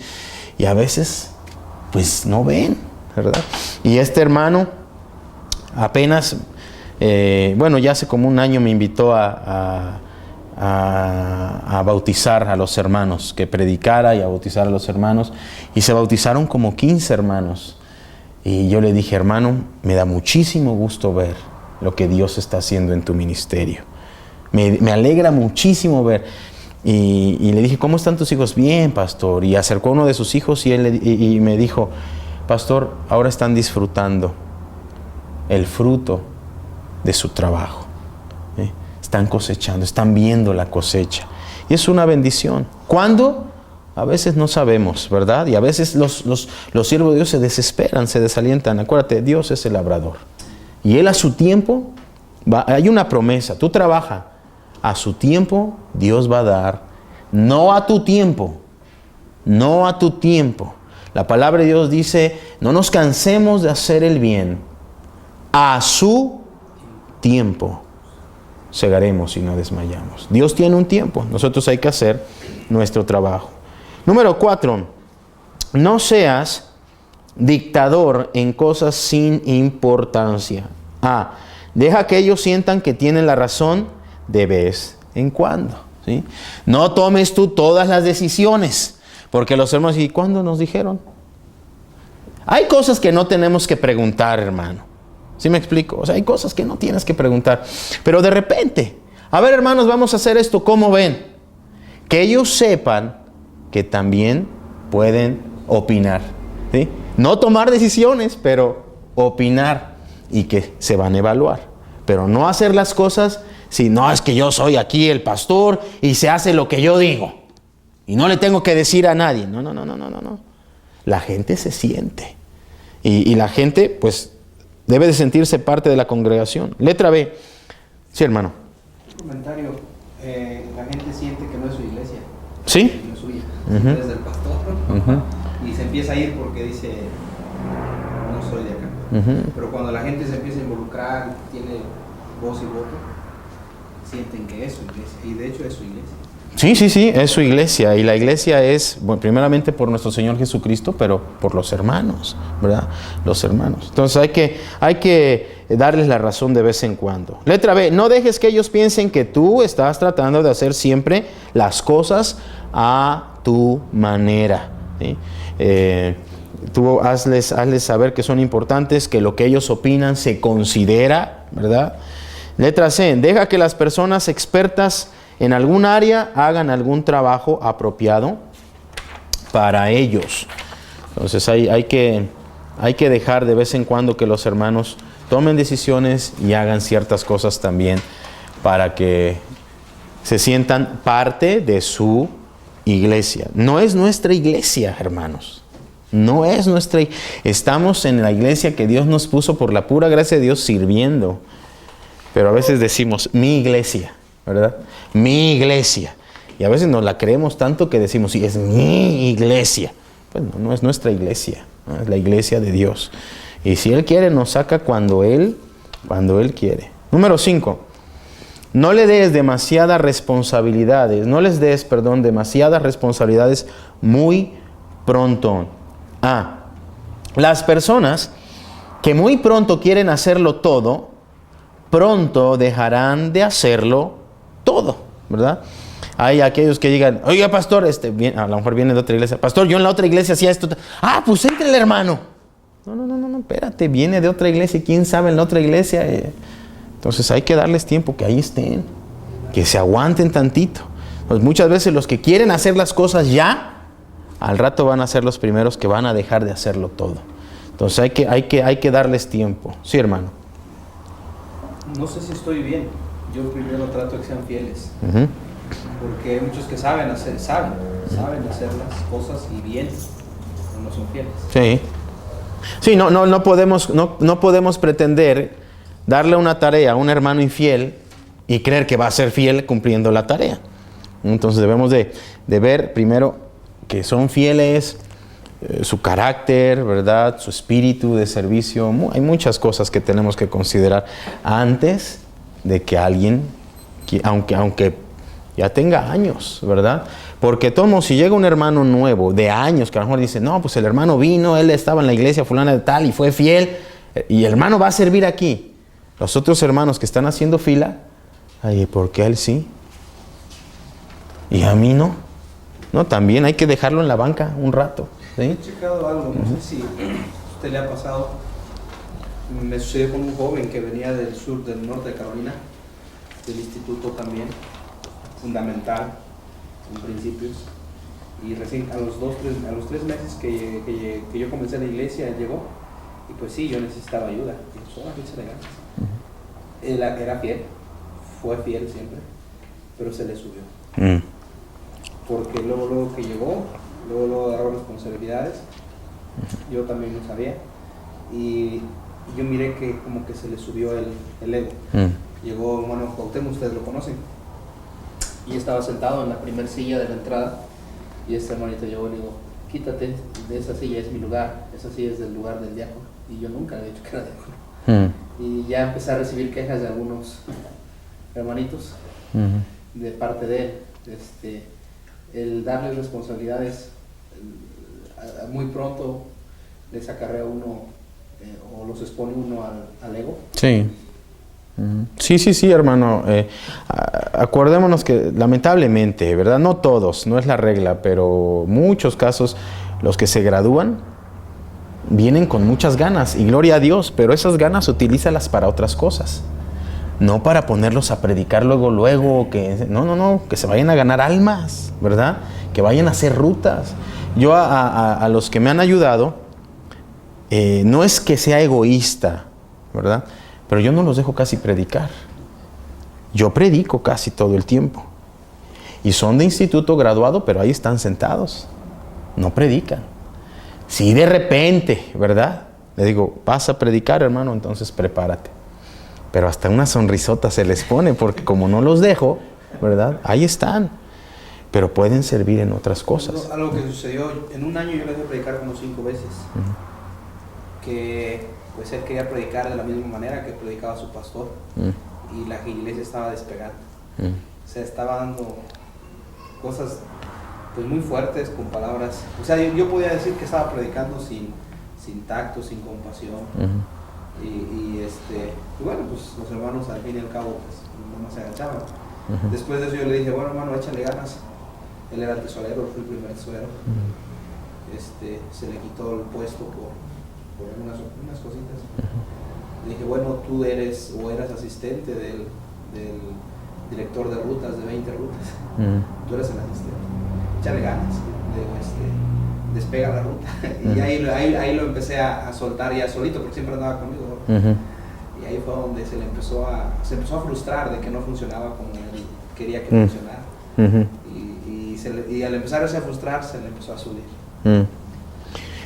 a veces pues no ven, ¿verdad? Y este hermano apenas, ya hace como un año me invitó a bautizar a los hermanos, que predicara y a bautizar a los hermanos, y se bautizaron como 15 hermanos. Y yo le dije, hermano, me da muchísimo gusto ver lo que Dios está haciendo en tu ministerio. Me alegra muchísimo ver. Y le dije, ¿cómo están tus hijos? Bien, pastor. Y acercó a uno de sus hijos y me dijo, pastor, ahora están disfrutando el fruto de su trabajo. Están cosechando, están viendo la cosecha. Y es una bendición. ¿Cuándo? A veces no sabemos, ¿verdad? Y a veces los siervos de Dios se desesperan, se desalientan. Acuérdate, Dios es el labrador. Y Él a su tiempo, hay una promesa, tú trabaja. A su tiempo Dios va a dar, no a tu tiempo, no a tu tiempo. La palabra de Dios dice, no nos cansemos de hacer el bien. A su tiempo segaremos y no desmayamos. Dios tiene un tiempo, nosotros hay que hacer nuestro trabajo. Número 4, no seas dictador en cosas sin importancia. Deja que ellos sientan que tienen la razón de vez en cuando, ¿sí? No tomes tú todas las decisiones, porque los hermanos, ¿y cuándo nos dijeron? Hay cosas que no tenemos que preguntar, hermano. ¿Sí me explico? O sea, hay cosas que no tienes que preguntar. Pero de repente, a ver, hermanos, vamos a hacer esto, ¿cómo ven? Que ellos sepan que también pueden opinar, ¿sí? No tomar decisiones, pero opinar, y que se van a evaluar. Pero no hacer las cosas si no es que yo soy aquí el pastor y se hace lo que yo digo. Y no le tengo que decir a nadie. No. La gente se siente. Y la gente, pues, debe de sentirse parte de la congregación. Letra B. Sí, hermano. Un comentario. La gente siente que no es su iglesia. ¿Sí? No es suya. Uh-huh. Es del pastor. Uh-huh. Y se empieza a ir porque dice, no soy de acá. Uh-huh. Pero cuando la gente se empieza a involucrar, tiene voz y voto, sienten que es su iglesia. Y de hecho es su iglesia. Sí, es su iglesia. Y la iglesia es, bueno, primeramente por nuestro Señor Jesucristo, pero por los hermanos, ¿verdad? Los hermanos. Entonces hay que darles la razón de vez en cuando. Letra B, no dejes que ellos piensen que tú estás tratando de hacer siempre las cosas a tu manera, ¿sí? Tú hazles saber que son importantes, que lo que ellos opinan se considera, ¿verdad? Letra C, deja que las personas expertas en algún área hagan algún trabajo apropiado para ellos. Entonces hay que dejar de vez en cuando que los hermanos tomen decisiones y hagan ciertas cosas también para que se sientan parte de su iglesia. No es nuestra iglesia, hermanos. No es nuestra. Estamos en la iglesia que Dios nos puso por la pura gracia de Dios sirviendo. Pero a veces decimos, mi iglesia, ¿verdad? Mi iglesia. Y a veces nos la creemos tanto que decimos, sí, es mi iglesia. Pues no es nuestra iglesia, ¿no? Es la iglesia de Dios. Y si Él quiere, nos saca cuando Él quiere. Número 5. No le des demasiadas responsabilidades. Demasiadas responsabilidades muy pronto. Las personas que muy pronto quieren hacerlo todo, pronto dejarán de hacerlo todo, ¿verdad? Hay aquellos que digan, oiga, pastor, a lo mejor viene de otra iglesia, pastor, yo en la otra iglesia hacía esto. Pues entre el hermano. No, espérate, viene de otra iglesia, quién sabe en la otra iglesia. Entonces hay que darles tiempo, que ahí estén, que se aguanten tantito. Pues muchas veces los que quieren hacer las cosas ya, al rato van a ser los primeros que van a dejar de hacerlo todo. Entonces hay que darles tiempo. Sí, hermano. No sé si estoy bien. Yo primero trato de que sean fieles. Uh-huh. Porque hay muchos que saben hacer las cosas y bien, pero no son fieles. Sí, no podemos pretender darle una tarea a un hermano infiel y creer que va a ser fiel cumpliendo la tarea. Entonces debemos de ver primero que son fieles, su carácter, ¿verdad? Su espíritu de servicio. Hay muchas cosas que tenemos que considerar antes de que alguien, aunque ya tenga años, ¿verdad? Porque tomo, si llega un hermano nuevo de años, que a lo mejor dice, no, pues el hermano vino, él estaba en la iglesia fulana de tal y fue fiel, y el hermano va a servir aquí. Los otros hermanos que están haciendo fila, ¿por qué a él sí? ¿Y a mí no? No, también hay que dejarlo en la banca un rato, ¿sí? He checado algo, no sé si a usted le ha pasado. Me sucedió con un joven que venía del norte de Carolina, del instituto también, fundamental, en principios. Y recién a los 3 meses que yo comencé la iglesia, él llegó Y pues sí, yo necesitaba ayuda. Y pues, échale ganas. Él era fiel, fue fiel siempre, pero se le subió. Porque luego que llegó, luego agarró responsabilidades. Yo también lo sabía. Y yo miré que como que se le subió el ego. Llegó hermano Cuauhtémoc, ustedes lo conocen. Y estaba sentado en la primera silla de la entrada. Y este hermanito llegó y le digo, quítate de esa silla, es mi lugar. Esa silla es del lugar del diácono. Y yo nunca le había dicho que era diácono. Y ya empecé a recibir quejas de algunos hermanitos de parte de él. El darles responsabilidades muy pronto les acarrea uno o los expone uno al ego. Sí. Sí, hermano. Acordémonos que lamentablemente, ¿verdad? No todos, no es la regla, pero muchos casos, los que se gradúan vienen con muchas ganas y gloria a Dios, pero esas ganas utilízalas para otras cosas. No para ponerlos a predicar luego, que no, que se vayan a ganar almas, ¿verdad? Que vayan a hacer rutas. Yo a los que me han ayudado, no es que sea egoísta, ¿verdad? Pero yo no los dejo casi predicar. Yo predico casi todo el tiempo. Y son de instituto graduado, pero ahí están sentados. No predican. Si de repente, ¿verdad? Le digo, vas a predicar, hermano, entonces prepárate. Pero hasta una sonrisota se les pone, porque como no los dejo, ¿verdad? Ahí están. Pero pueden servir en otras cosas. Algo que sucedió, en un año yo le dejé predicar como 5 veces. Que pues él quería predicar de la misma manera que predicaba su pastor. Y la iglesia estaba despegando. Se estaba dando cosas pues muy fuertes con palabras. O sea, yo podía decir que estaba predicando sin tacto, sin compasión. Y bueno, pues los hermanos al fin y al cabo pues no se agachaban. Después de eso yo le dije, bueno hermano, échale ganas. Él era el tesorero, fue el primer tesorero. Se le quitó el puesto por unas cositas. Le dije, bueno, tú eras asistente del director de rutas, de 20 rutas. Tú eres el asistente. Échale ganas. Despega la ruta. Y ahí lo empecé a soltar ya solito, porque siempre andaba conmigo. Y ahí fue donde se empezó a frustrar de que no funcionaba como él quería que funcionara. Y al empezarse a frustrar, se le empezó a subir.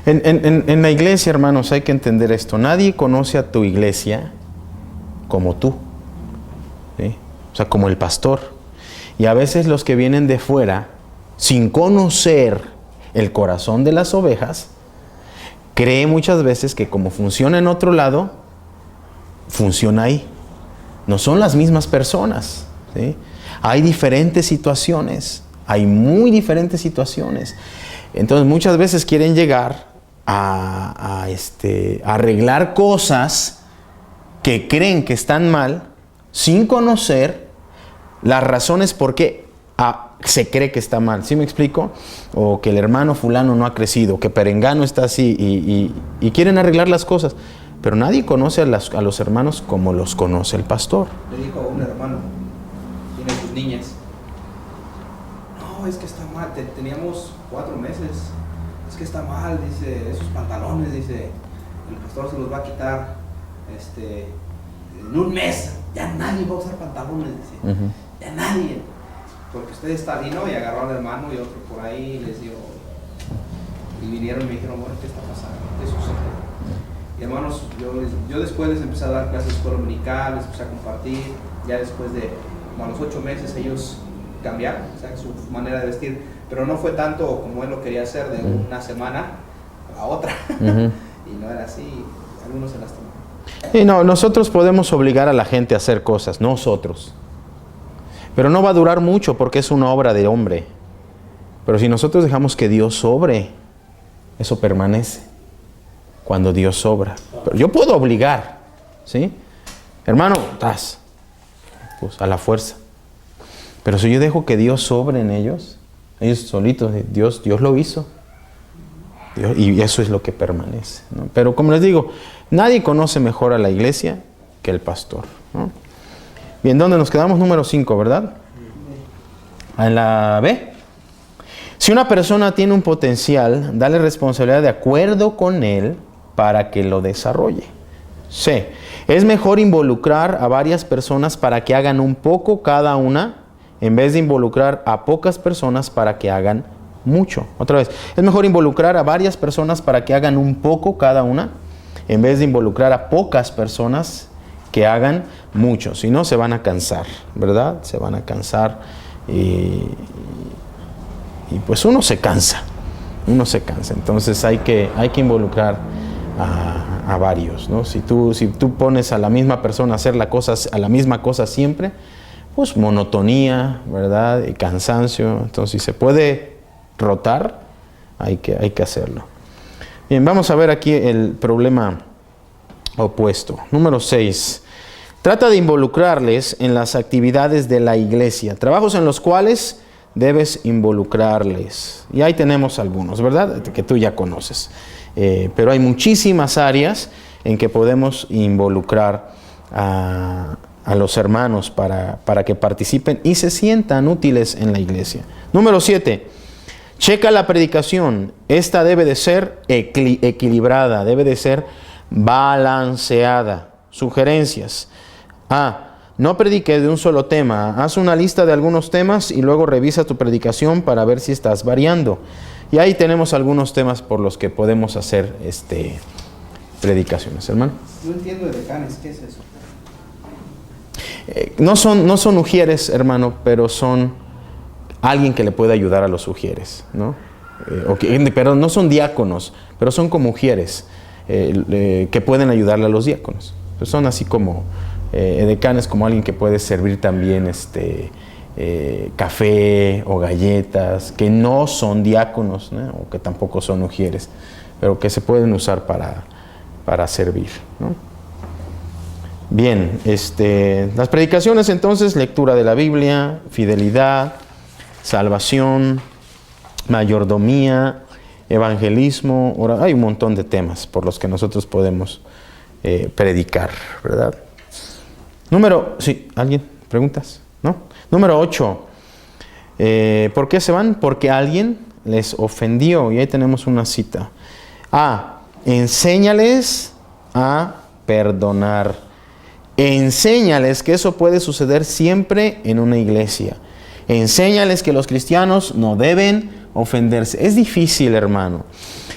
En la iglesia, hermanos, hay que entender esto. Nadie conoce a tu iglesia como tú, ¿sí? O sea, como el pastor. Y a veces los que vienen de fuera, sin conocer el corazón de las ovejas, cree muchas veces que como funciona en otro lado, funciona ahí. No son las mismas personas, ¿sí? Hay diferentes situaciones, hay muy diferentes situaciones. Entonces muchas veces quieren llegar a arreglar cosas que creen que están mal, sin conocer las razones por qué se cree que está mal. ¿Sí me explico? O que el hermano fulano no ha crecido, que perengano está así y quieren arreglar las cosas. Pero nadie conoce a los hermanos como los conoce el pastor. Le dijo a un hermano, tiene sus niñas, no, es que está mal, teníamos 4 meses, es que está mal, dice, esos pantalones, dice, el pastor se los va a quitar en un mes, ya nadie va a usar pantalones, dice, ya nadie, porque usted está bien, ¿no? Y agarró al hermano y otro por ahí les dio, y vinieron y me dijeron, bueno, ¿qué está pasando? ¿Qué sucede? Y hermanos, yo después les empecé a dar clases de escuela dominical, les empecé a compartir, ya después de como a los 8 meses ellos cambiaron, o sea, su manera de vestir, pero no fue tanto como él lo quería hacer de una semana a otra, y no era así, algunos se lastimaron. Y no, nosotros podemos obligar a la gente a hacer cosas, nosotros, pero no va a durar mucho porque es una obra de hombre, pero si nosotros dejamos que Dios obre, eso permanece. Cuando Dios obra. Pero yo puedo obligar, ¿sí? Hermano, pues a la fuerza. Pero si yo dejo que Dios obre en ellos solitos, Dios lo hizo. Y eso es lo que permanece, ¿no? Pero como les digo, nadie conoce mejor a la iglesia que el pastor, ¿no? Bien, ¿dónde nos quedamos? Número 5, ¿verdad? En la B. Si una persona tiene un potencial, dale responsabilidad de acuerdo con él para que lo desarrolle. C. Es mejor involucrar a varias personas para que hagan un poco cada una, en vez de involucrar a pocas personas para que hagan mucho. Otra vez, es mejor involucrar a varias personas para que hagan un poco cada una, en vez de involucrar a pocas personas que hagan mucho. Si no, se van a cansar, ¿verdad? Se van a cansar y pues uno se cansa. Entonces hay que involucrar a varios, ¿no? Si tú pones a la misma persona a hacer a la misma cosa siempre, pues monotonía, ¿verdad? Y cansancio. Entonces, si se puede rotar, hay que hacerlo. Bien, vamos a ver aquí el problema opuesto. Número 6. Trata de involucrarles en las actividades de la iglesia, trabajos en los cuales debes involucrarles. Y ahí tenemos algunos, ¿verdad? Que tú ya conoces. Pero hay muchísimas áreas en que podemos involucrar a los hermanos para que participen y se sientan útiles en la iglesia. Número 7. Checa la predicación. Esta debe de ser equilibrada, debe de ser balanceada. Sugerencias. No prediques de un solo tema. Haz una lista de algunos temas y luego revisa tu predicación para ver si estás variando. Y ahí tenemos algunos temas por los que podemos hacer predicaciones, hermano. No entiendo de decanes, ¿qué es eso? No son ujieres, hermano, pero son alguien que le puede ayudar a los ujieres, ¿no? Pero no son diáconos, pero son como ujieres que pueden ayudarle a los diáconos. Pues son así como decanes, como alguien que puede servir también café o galletas, que no son diáconos, ¿no? O que tampoco son ujieres, pero que se pueden usar para servir, ¿no? Bien, las predicaciones entonces: lectura de la Biblia, fidelidad, salvación, mayordomía, evangelismo. Hay un montón de temas por los que nosotros podemos predicar, ¿verdad? Sí, ¿alguien? ¿Preguntas? ¿No? Número 8. ¿Por qué se van? Porque alguien les ofendió. Y ahí tenemos una cita. Enséñales a perdonar. Enséñales que eso puede suceder siempre en una iglesia. Enséñales que los cristianos no deben ofenderse. Es difícil, hermano.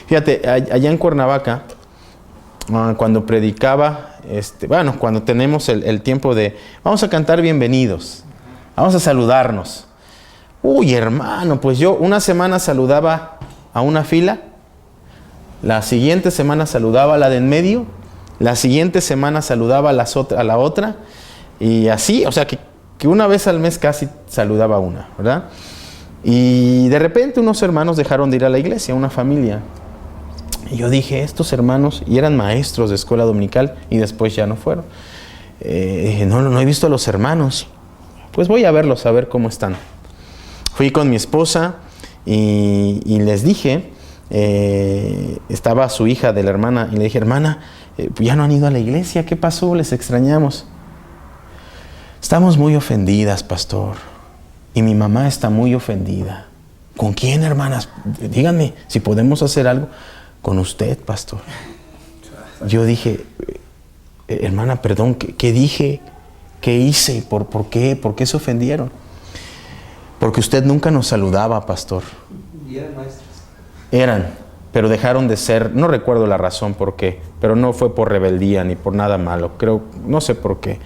Fíjate, allá en Cuernavaca, cuando predicaba, cuando tenemos el tiempo de vamos a cantar bienvenidos, vamos a saludarnos. Hermano, pues yo una semana saludaba a una fila, la siguiente semana saludaba a la de en medio, la siguiente semana saludaba a la otra, y así, o sea que una vez al mes casi saludaba a una, ¿verdad? Y de repente unos hermanos dejaron de ir a la iglesia, una familia. Y yo dije, estos hermanos, y eran maestros de escuela dominical, y después ya no fueron. Dije, no he visto a los hermanos. Pues voy a verlos, a ver cómo están. Fui con mi esposa y les dije, estaba su hija de la hermana, y le dije, hermana, ya no han ido a la iglesia, ¿qué pasó? Les extrañamos. Estamos muy ofendidas, pastor, y mi mamá está muy ofendida. ¿Con quién, hermanas? Díganme si podemos hacer algo. Con usted, pastor. Yo dije, hermana, perdón, ¿qué dije? ¿Qué hice? ¿Por qué? ¿Por qué se ofendieron? Porque usted nunca nos saludaba, pastor. ¿Y eran maestros? Eran, pero dejaron de ser, no recuerdo la razón por qué, pero no fue por rebeldía ni por nada malo, creo, no sé por qué.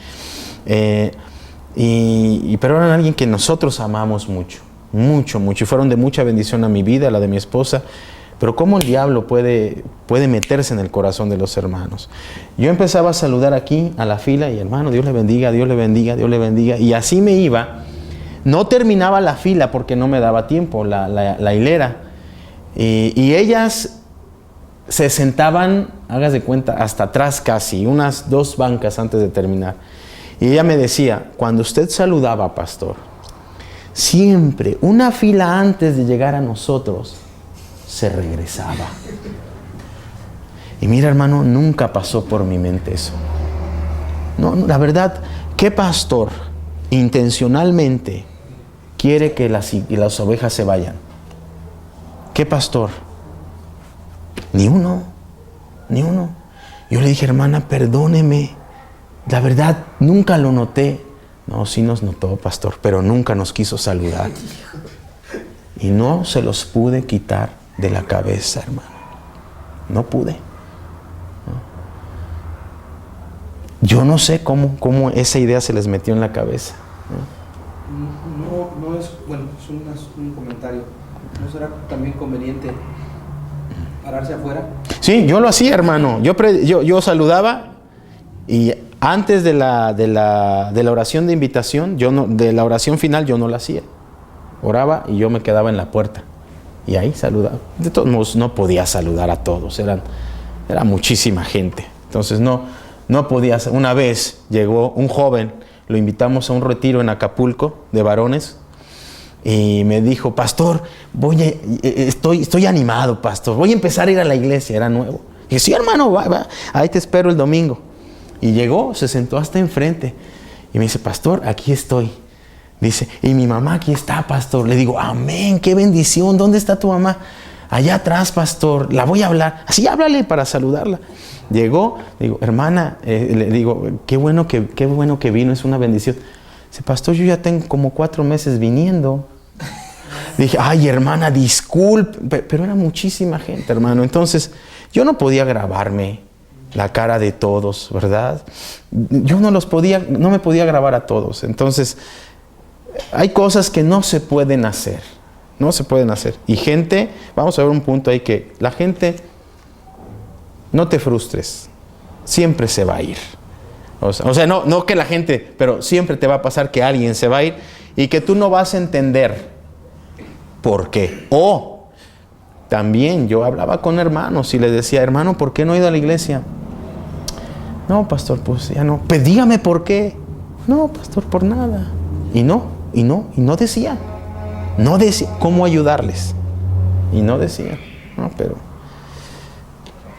Pero eran alguien que nosotros amamos mucho, y fueron de mucha bendición a mi vida, a la de mi esposa. Pero cómo el diablo puede meterse en el corazón de los hermanos. Yo empezaba a saludar aquí a la fila y, hermano, Dios le bendiga, Dios le bendiga, Dios le bendiga. Y así me iba. No terminaba la fila porque no me daba tiempo, la hilera. Y ellas se sentaban, hágase de cuenta, hasta atrás casi, unas 2 bancas antes de terminar. Y ella me decía, cuando usted saludaba, pastor, siempre una fila antes de llegar a nosotros, se regresaba. Y mira, hermano, nunca pasó por mi mente eso. No, la verdad, ¿qué pastor intencionalmente quiere que las ovejas se vayan? ¿Qué pastor? Ni uno. Ni uno. Yo le dije, hermana, perdóneme. La verdad, nunca lo noté. No, sí nos notó, pastor, pero nunca nos quiso saludar. Y no se los pude quitar de la cabeza, hermano. No pude. Yo no sé cómo esa idea se les metió en la cabeza. No es, bueno, es un comentario. ¿No será también conveniente pararse afuera? Sí, yo lo hacía, hermano. Yo saludaba y antes de la oración de invitación, de la oración final, yo no la hacía. Oraba y yo me quedaba en la puerta. Y ahí saludaba. De todos modos, no podía saludar a todos. Era muchísima gente. Entonces no podía. Una vez llegó un joven, lo invitamos a un retiro en Acapulco de varones. Y me dijo, pastor, estoy animado, pastor. Voy a empezar a ir a la iglesia. Era nuevo. Y dije, sí, hermano, va. Ahí te espero el domingo. Y llegó, se sentó hasta enfrente. Y me dice, pastor, aquí estoy. Dice, y mi mamá aquí está, pastor. Le digo, amén, qué bendición. ¿Dónde está tu mamá? Allá atrás, pastor. La voy a hablar. Así, háblale para saludarla. Llegó, digo, hermana, le digo, qué bueno que vino, es una bendición. Dice, pastor, yo ya tengo como 4 meses viniendo. Dije, ay, hermana, disculpe. Pero era muchísima gente, hermano. Entonces, yo no podía grabarme la cara de todos, ¿verdad? Yo no me podía grabar a todos. Entonces, hay cosas que no se pueden hacer. No se pueden hacer. Y gente, vamos a ver un punto ahí que la gente, no te frustres. Siempre se va a ir. O sea, no que la gente, pero siempre te va a pasar que alguien se va a ir y que tú no vas a entender por qué. O también yo hablaba con hermanos y les decía, hermano, ¿por qué no he ido a la iglesia? No, pastor, pues ya no. Pues dígame por qué. No, pastor, por nada. Y no decía. No decía cómo ayudarles. Y no decía. No,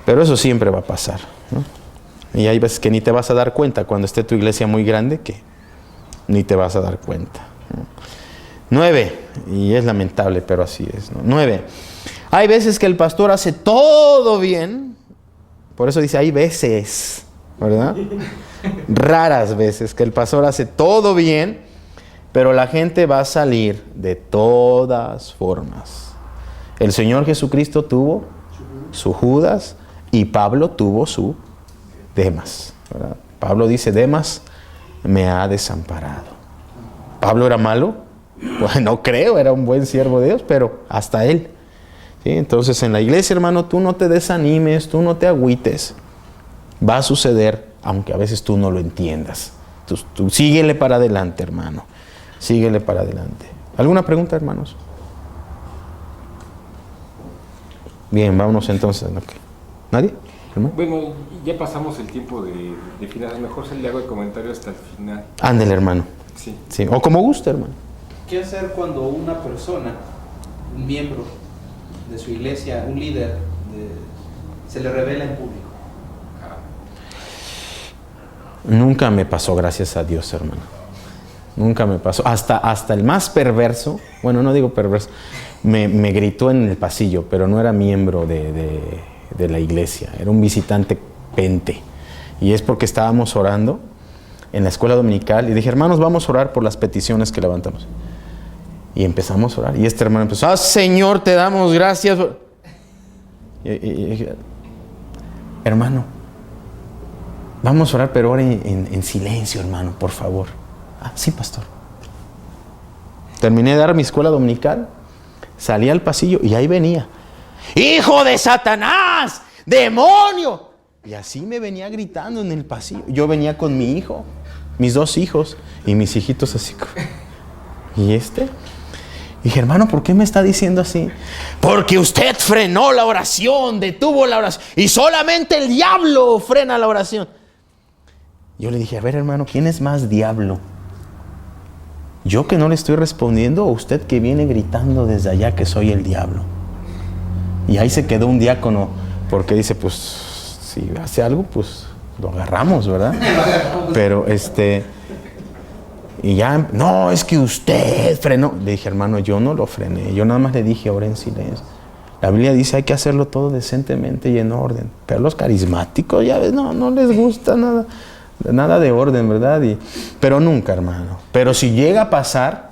pero eso siempre va a pasar, ¿no? Y hay veces que ni te vas a dar cuenta cuando esté tu iglesia muy grande, que ni te vas a dar cuenta, ¿no? 9, y es lamentable, pero así es, ¿no? 9. Hay veces que el pastor hace todo bien. Por eso dice, hay veces, ¿verdad? Raras veces que el pastor hace todo bien, pero la gente va a salir de todas formas. El Señor Jesucristo tuvo su Judas y Pablo tuvo su Demas, ¿verdad? Pablo dice, Demas me ha desamparado. ¿Pablo era malo? Pues no creo, era un buen siervo de Dios, pero hasta él. ¿Sí? Entonces en la iglesia, hermano, tú no te desanimes, tú no te agüites. Va a suceder, aunque a veces tú no lo entiendas. Tú síguele para adelante, hermano. Síguele para adelante. ¿Alguna pregunta, hermanos? Bien, vámonos entonces. ¿Nadie? ¿Hermano? Bueno, ya pasamos el tiempo de final. Mejor se le hago el comentario hasta el final. Ándele, hermano. Sí. Sí. O como guste, hermano. ¿Qué hacer cuando una persona, un miembro de su iglesia, un líder, se le revela en público? Nunca me pasó, gracias a Dios, hermano. Nunca me pasó. Hasta el más perverso, bueno, no digo perverso, me gritó en el pasillo, pero no era miembro de la iglesia, era un visitante pente. Y es porque estábamos orando en la escuela dominical y dije, hermanos, vamos a orar por las peticiones que levantamos. Y empezamos a orar. Y este hermano empezó, Señor, te damos gracias. Hermano, vamos a orar, pero ahora en silencio, hermano, por favor. Sí, pastor. Terminé de dar mi escuela dominical, salí al pasillo y ahí venía. ¡Hijo de Satanás! ¡Demonio! Y así me venía gritando en el pasillo. Yo venía con mi hijo, mis 2 hijos y mis hijitos así. ¿Y este? Dije, hermano, ¿por qué me está diciendo así? Porque usted frenó la oración, detuvo la oración. Y solamente el diablo frena la oración. Yo le dije, a ver, hermano, ¿quién es más diablo? ¿Yo que no le estoy respondiendo o usted que viene gritando desde allá que soy el diablo? Y ahí se quedó un diácono porque dice, pues, si hace algo, pues lo agarramos, ¿verdad? Pero y ya, no, es que usted frenó. Le dije, hermano, yo no lo frené, yo nada más le dije, ahora en silencio. La Biblia dice hay que hacerlo todo decentemente y en orden. Pero los carismáticos, ya ves, no les gusta nada de orden, ¿verdad? Pero nunca, hermano. Pero si llega a pasar,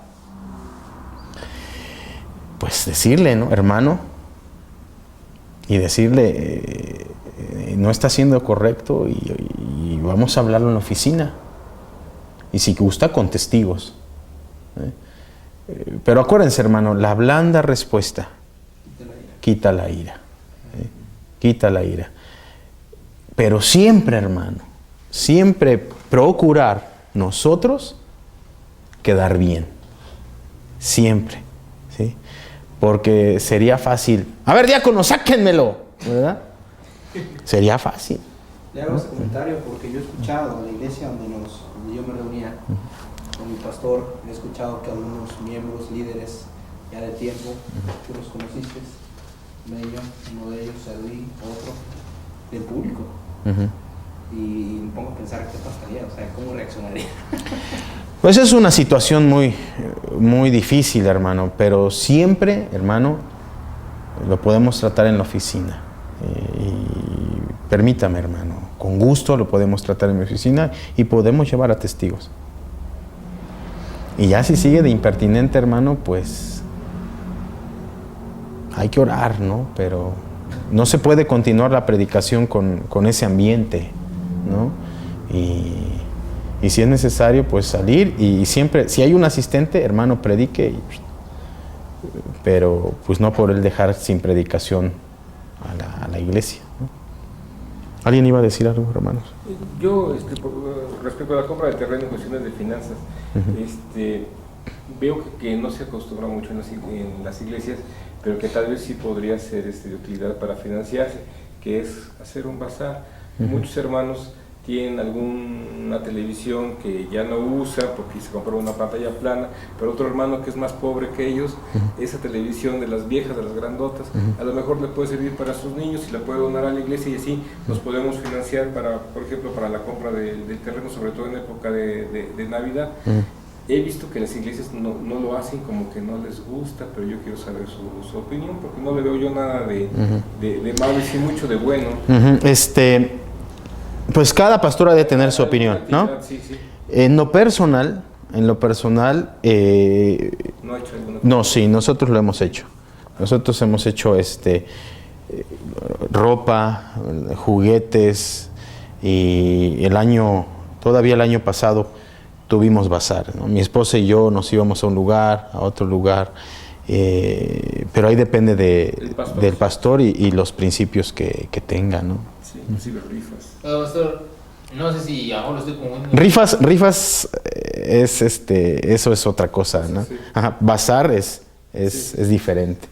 pues decirle, ¿no? Hermano, y decirle, no está siendo correcto y vamos a hablarlo en la oficina. Y si gusta, con testigos. Pero acuérdense, hermano, la blanda respuesta quita la ira. Quita la ira. Pero siempre, hermano, siempre procurar nosotros quedar bien. Siempre. ¿Sí? Porque sería fácil. A ver, diácono, sáquenmelo. ¿Verdad? Sería fácil. Le hago ese comentario porque yo he escuchado en la iglesia donde yo me reunía con mi pastor, he escuchado que algunos miembros, líderes ya de tiempo, tú los conociste, Mello, uno de ellos, Edwin, otro, del público. Y me pongo a pensar qué pasaría, o sea, cómo reaccionaría. Pues es una situación muy, muy difícil, hermano, pero siempre, hermano, lo podemos tratar en la oficina. Y permítame, hermano, con gusto lo podemos tratar en mi oficina y podemos llevar a testigos. Y ya si sigue de impertinente, hermano, pues hay que orar, ¿no? Pero no se puede continuar la predicación con ese ambiente, ¿no? Y si es necesario, pues salir y siempre, si hay un asistente, hermano, predique, pero pues no por él dejar sin predicación a la iglesia, ¿no? ¿Alguien iba a decir algo, hermanos? Yo, respecto a la compra de terreno en cuestiones de finanzas, veo que no se acostumbra mucho en las iglesias, pero que tal vez sí podría ser de utilidad para financiarse, que es hacer un bazar. Muchos hermanos tienen alguna televisión que ya no usa porque se compró una pantalla plana, pero otro hermano que es más pobre que ellos, esa televisión de las viejas, de las grandotas, a lo mejor le puede servir para sus niños y la puede donar a la iglesia y así nos podemos financiar para, por ejemplo, para la compra del terreno, sobre todo en época de Navidad. He visto que las iglesias no lo hacen, como que no les gusta, pero yo quiero saber su opinión, porque no le veo yo nada de malo y sí mucho de bueno. Pues cada pastor ha de tener su opinión, ¿no? Sí. En lo personal, ¿No ha hecho alguna cosa? no, sí, nosotros lo hemos hecho. Nosotros hemos hecho ropa, juguetes, y todavía el año pasado tuvimos bazar, ¿no? Mi esposa y yo nos íbamos a un lugar, a otro lugar, pero ahí depende del pastor y los principios que tenga, ¿no? Sí, inclusive rifas. Pastor, no sé si ahora lo estoy confundiendo. Rifas eso es otra cosa, ¿no? Sí. Ajá, bazar es diferente.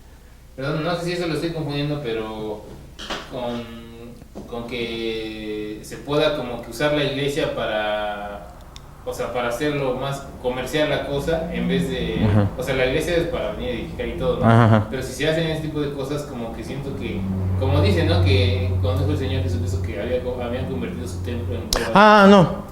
Perdón, no sé si eso lo estoy confundiendo, pero con que se pueda como que usar la iglesia para hacerlo más comercial la cosa, en vez de... Ajá. O sea, la iglesia es para venir a edificar y todo, ¿no? Ajá. Pero si se hacen este tipo de cosas, como que siento que... Como dicen, ¿no? Que cuando dijo el Señor Jesucristo que habían convertido su templo en cueva.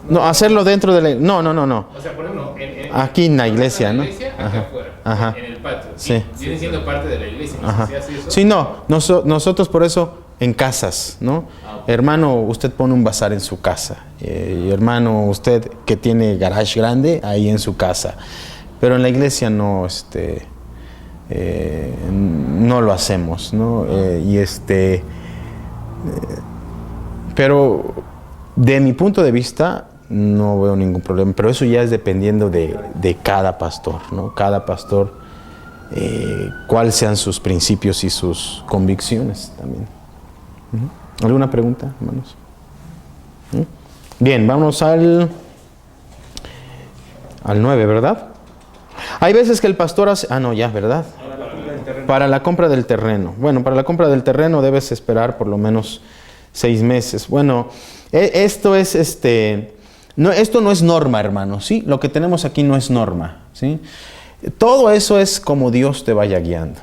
No, hacerlo dentro de la... No. O sea, por ejemplo... Aquí en la iglesia, ¿no? Acá Ajá. afuera, Ajá. en el patio. Sí. Vienen siendo parte de la iglesia, ¿no? Ajá. Si se hace eso. Sí, no, nosotros por eso en casas, ¿no? Ok. Hermano, usted pone un bazar en su casa. Y hermano, usted que tiene garage grande, ahí en su casa. Pero en la iglesia no, no lo hacemos, ¿no? Pero de mi punto de vista no veo ningún problema, pero eso ya es dependiendo de cada pastor, ¿no? Cada pastor, cuáles sean sus principios y sus convicciones también. ¿Alguna pregunta, hermanos? Bien, vamos al 9, ¿verdad? Hay veces que el pastor hace... ¿verdad? Para la compra del terreno. Bueno, para la compra del terreno debes esperar por lo menos 6 meses. Bueno, esto es esto no es norma, hermano, ¿sí? Lo que tenemos aquí no es norma, ¿sí? Todo eso es como Dios te vaya guiando.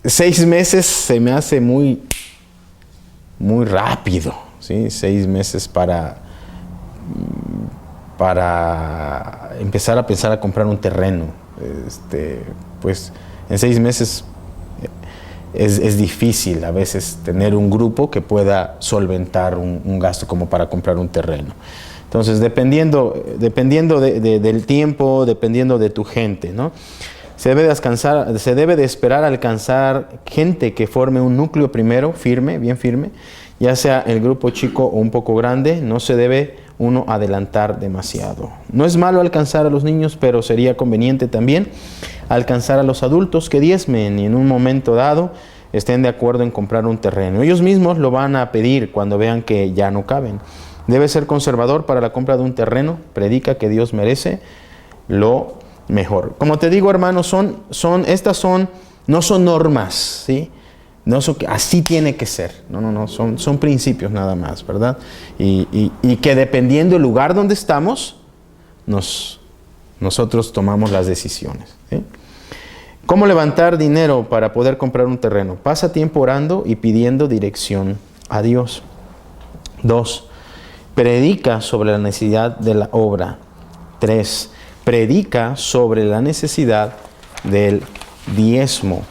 6 meses se me hace muy rápido, ¿sí? 6 meses para empezar a pensar a comprar un terreno. Pues en 6 meses es difícil a veces tener un grupo que pueda solventar un gasto como para comprar un terreno. Entonces, dependiendo del tiempo, dependiendo de tu gente, ¿no? Se debe de esperar alcanzar gente que forme un núcleo primero, firme, bien firme, ya sea el grupo chico o un poco grande. No se debe uno adelantar demasiado. No es malo alcanzar a los niños, pero sería conveniente también alcanzar a los adultos que diezmen y en un momento dado estén de acuerdo en comprar un terreno. Ellos mismos lo van a pedir cuando vean que ya no caben. Debe ser conservador para la compra de un terreno. Predica que Dios merece lo mejor. Como te digo, hermanos, estas no son normas, ¿sí? No son que así tiene que ser. No, son principios nada más, ¿verdad? Y que dependiendo del lugar donde estamos, nosotros tomamos las decisiones, ¿sí? ¿Cómo levantar dinero para poder comprar un terreno? Pasa tiempo orando y pidiendo dirección a Dios. 2. Predica sobre la necesidad de la obra. 3. Predica sobre la necesidad del diezmo.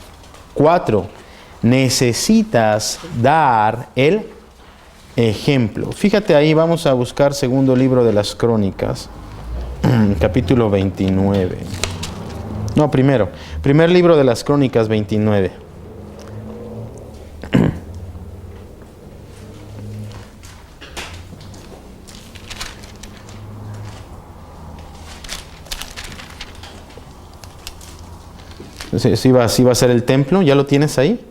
4. Necesitas dar el ejemplo. Fíjate ahí, vamos a buscar segundo libro de las Crónicas, capítulo 29. No, primer libro de las Crónicas 29. Sí va a ser el templo, ¿ya lo tienes ahí?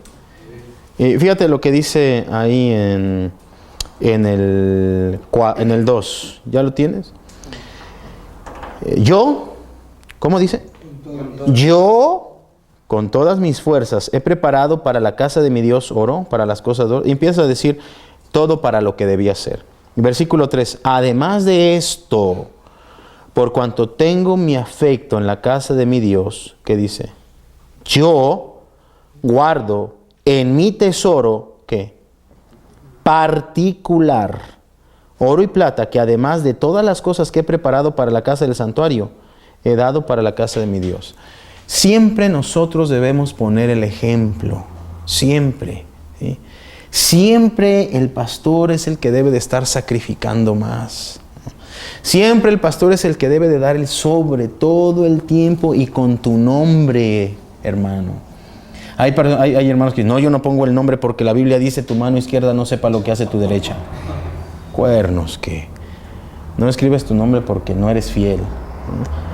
Fíjate lo que dice ahí en el 2, ¿ya lo tienes? ¿Cómo dice? Yo, con todas mis fuerzas, he preparado para la casa de mi Dios oro, para las cosas de oro. Y empieza a decir todo para lo que debía ser. Versículo 3, además de esto, por cuanto tengo mi afecto en la casa de mi Dios, ¿qué dice? Yo guardo en mi tesoro, ¿qué? Particular, oro y plata, que además de todas las cosas que he preparado para la casa del santuario, he dado para la casa de mi Dios. Siempre nosotros debemos poner el ejemplo, siempre, ¿sí? Siempre el pastor es el que debe de estar sacrificando más. Siempre el pastor es el que debe de dar el sobre todo el tiempo y con tu nombre, hermano. Hay hermanos que dicen, no, yo no pongo el nombre porque la Biblia dice tu mano izquierda no sepa lo que hace tu derecha. Cuernos que no escribes tu nombre porque no eres fiel, ¿no?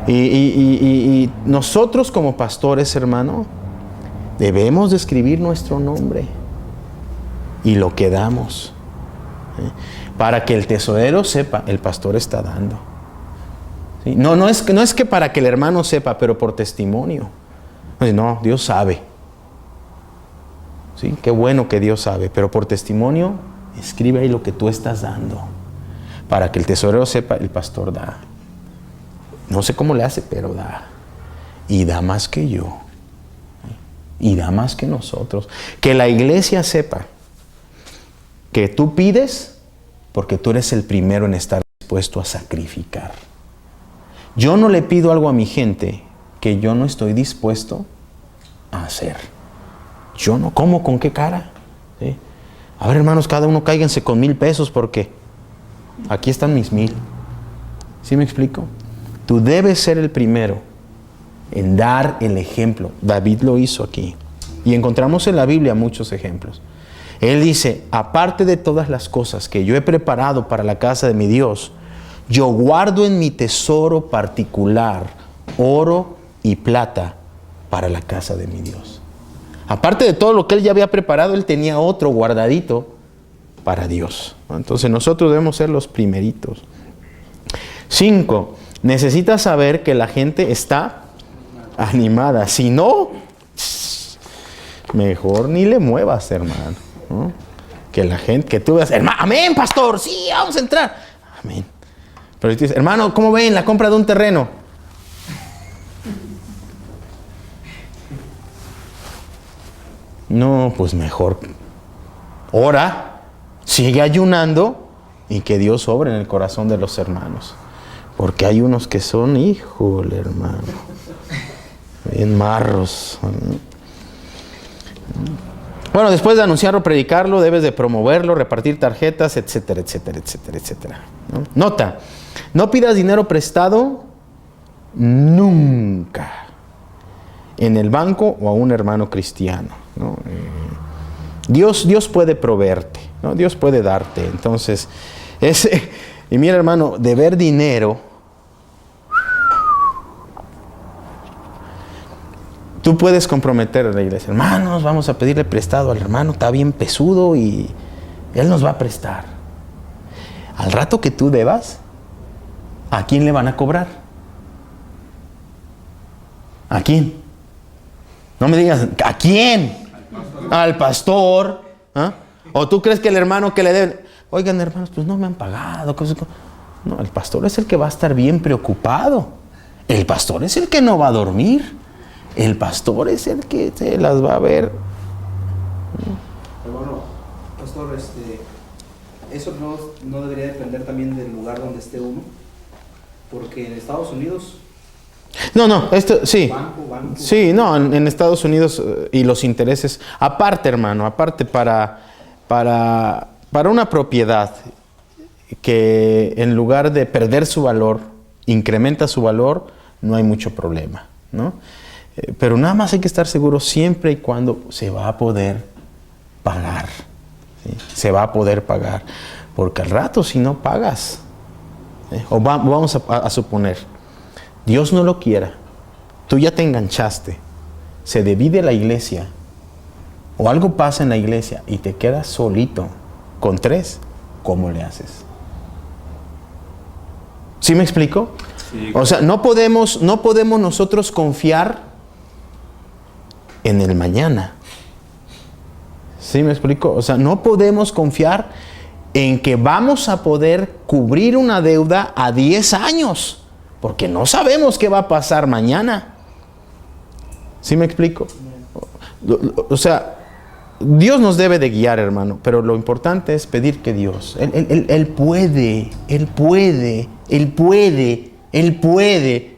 Y nosotros como pastores, hermano, debemos de escribir nuestro nombre y lo que damos, ¿sí? Para que el tesorero sepa, el pastor está dando, ¿sí? No es que para que el hermano sepa, pero por testimonio. No, Dios sabe, ¿sí? Qué bueno que Dios sabe, pero por testimonio, escribe ahí lo que tú estás dando. Para que el tesorero sepa, el pastor da. No sé cómo le hace, pero da. Y da más que yo. Y da más que nosotros. Que la iglesia sepa que tú pides porque tú eres el primero en estar dispuesto a sacrificar. Yo no le pido algo a mi gente que yo no estoy dispuesto a hacer. Yo no. ¿Cómo? ¿Con qué cara? ¿Sí? A ver, hermanos, cada uno cáiganse con 1,000 pesos porque aquí están mis 1,000. ¿Sí me explico? Tú debes ser el primero en dar el ejemplo. David lo hizo aquí. Y encontramos en la Biblia muchos ejemplos. Él dice, aparte de todas las cosas que yo he preparado para la casa de mi Dios, yo guardo en mi tesoro particular oro y plata para la casa de mi Dios. Aparte de todo lo que él ya había preparado, él tenía otro guardadito para Dios. Entonces nosotros debemos ser los primeritos. 5. Necesitas saber que la gente está animada. Si no, mejor ni le muevas, hermano, ¿no? Que la gente, que tú veas, hermano, amén, pastor, sí, vamos a entrar. Amén. Pero si tú dices, hermano, ¿cómo ven la compra de un terreno? No, pues mejor ora, sigue ayunando y que Dios obre en el corazón de los hermanos. Porque hay unos que son, híjole, hermano, bien marros. Bueno, después de anunciarlo, predicarlo, debes de promoverlo, repartir tarjetas, etcétera, etcétera, etcétera, etcétera, ¿no? Nota, no pidas dinero prestado nunca en el banco o a un hermano cristiano, ¿no? Dios puede proveerte, ¿no? Dios puede darte. Entonces, y mira, hermano, deber dinero, tú puedes comprometer a la iglesia. Hermanos, vamos a pedirle prestado al hermano, está bien pesudo y él nos va a prestar. Al rato que tú debas, ¿a quién le van a cobrar? ¿A quién? No me digas, ¿a quién? Al pastor. ¿Ah? ¿O tú crees que el hermano que le deben? Oigan, hermanos, pues no me han pagado. No, el pastor es el que va a estar bien preocupado. El pastor es el que no va a dormir. El pastor es el que se las va a ver. Pero bueno, pastor, eso no debería depender también del lugar donde esté uno, porque en Estados Unidos... No, esto sí. Banco. Sí, no, en Estados Unidos y los intereses, aparte, hermano, aparte para una propiedad que en lugar de perder su valor, incrementa su valor, no hay mucho problema, ¿no? Pero nada más hay que estar seguro siempre y cuando se va a poder pagar, ¿sí? Se va a poder pagar, porque al rato si no pagas, o vamos a suponer, Dios no lo quiera, tú ya te enganchaste, se divide la iglesia, o algo pasa en la iglesia y te quedas solito con 3, ¿cómo le haces? ¿Sí me explico? Sí. O sea, no podemos nosotros confiar en el mañana. ¿Sí me explico? O sea, no podemos confiar en que vamos a poder cubrir una deuda a 10 años. Porque no sabemos qué va a pasar mañana. ¿Sí me explico? O sea, Dios nos debe de guiar, hermano, pero lo importante es pedir que Dios, Él puede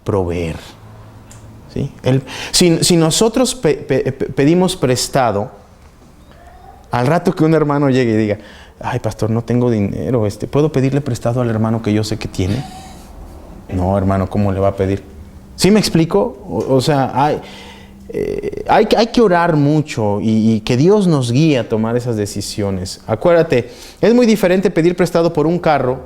proveer. ¿Sí? Si nosotros pedimos prestado, al rato que un hermano llegue y diga, ay, pastor, no tengo dinero, ¿puedo pedirle prestado al hermano que yo sé que tiene? No, hermano, ¿cómo le va a pedir? ¿Sí me explico? O sea, hay que orar mucho y que Dios nos guíe a tomar esas decisiones. Acuérdate, es muy diferente pedir prestado por un carro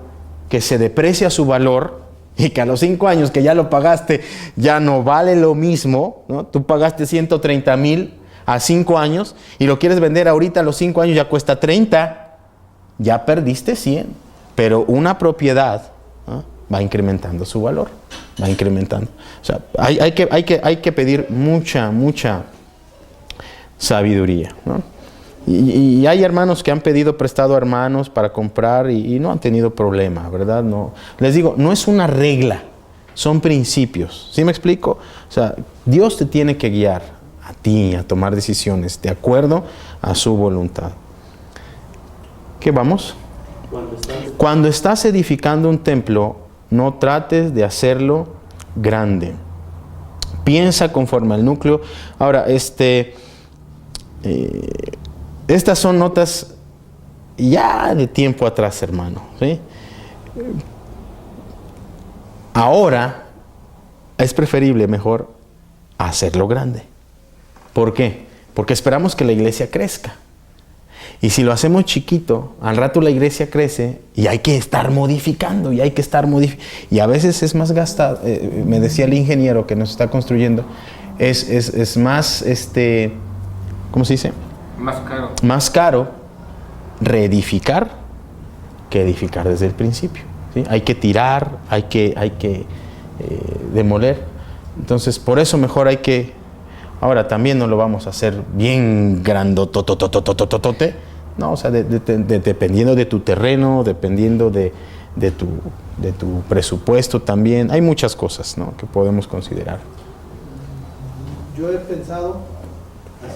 que se deprecia su valor y que a los 5 años que ya lo pagaste ya no vale lo mismo, ¿no? Tú pagaste 130,000 a 5 años y lo quieres vender ahorita a los 5 años ya cuesta 30. Ya perdiste 100. Pero una propiedad, ¿no?, va incrementando su valor, va incrementando. O sea, hay que pedir mucha sabiduría, ¿no? Y hay hermanos que han pedido prestado a hermanos para comprar y no han tenido problema, ¿verdad? No, les digo, no es una regla, son principios. ¿Sí me explico? O sea, Dios te tiene que guiar a ti a tomar decisiones de acuerdo a su voluntad. ¿Qué vamos? Cuando estás edificando un templo, no trates de hacerlo grande. Piensa conforme al núcleo. Ahora, estas son notas ya de tiempo atrás, hermano, ¿sí? Ahora es preferible mejor hacerlo grande. ¿Por qué? Porque esperamos que la iglesia crezca. Y si lo hacemos chiquito, al rato la iglesia crece y hay que estar modificando, y a veces es más gastado. Me decía el ingeniero que nos está construyendo, es más, ¿cómo se dice? Más caro reedificar que edificar desde el principio, ¿sí? Hay que tirar, hay que demoler. Entonces, por eso mejor hay que... Ahora, también no lo vamos a hacer bien grandototototototote, no, o sea, dependiendo de tu terreno, dependiendo de tu presupuesto también. Hay muchas cosas, ¿no?, que podemos considerar. Yo he pensado,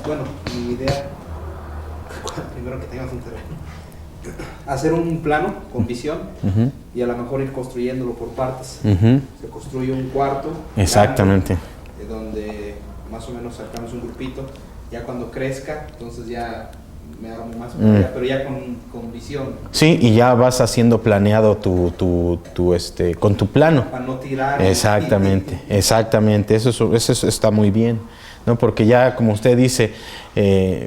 bueno, mi idea, primero que tengas un terreno, hacer un plano con visión, y a lo mejor ir construyéndolo por partes. Se construye un cuarto. Exactamente. Grande, donde más o menos sacamos un grupito, Ya cuando crezca, entonces ya me hago más, pero ya con visión. Sí, y ya vas haciendo planeado con tu plano. Para no tirar. Exactamente, exactamente. Eso está muy bien, ¿no? Porque ya, como usted dice,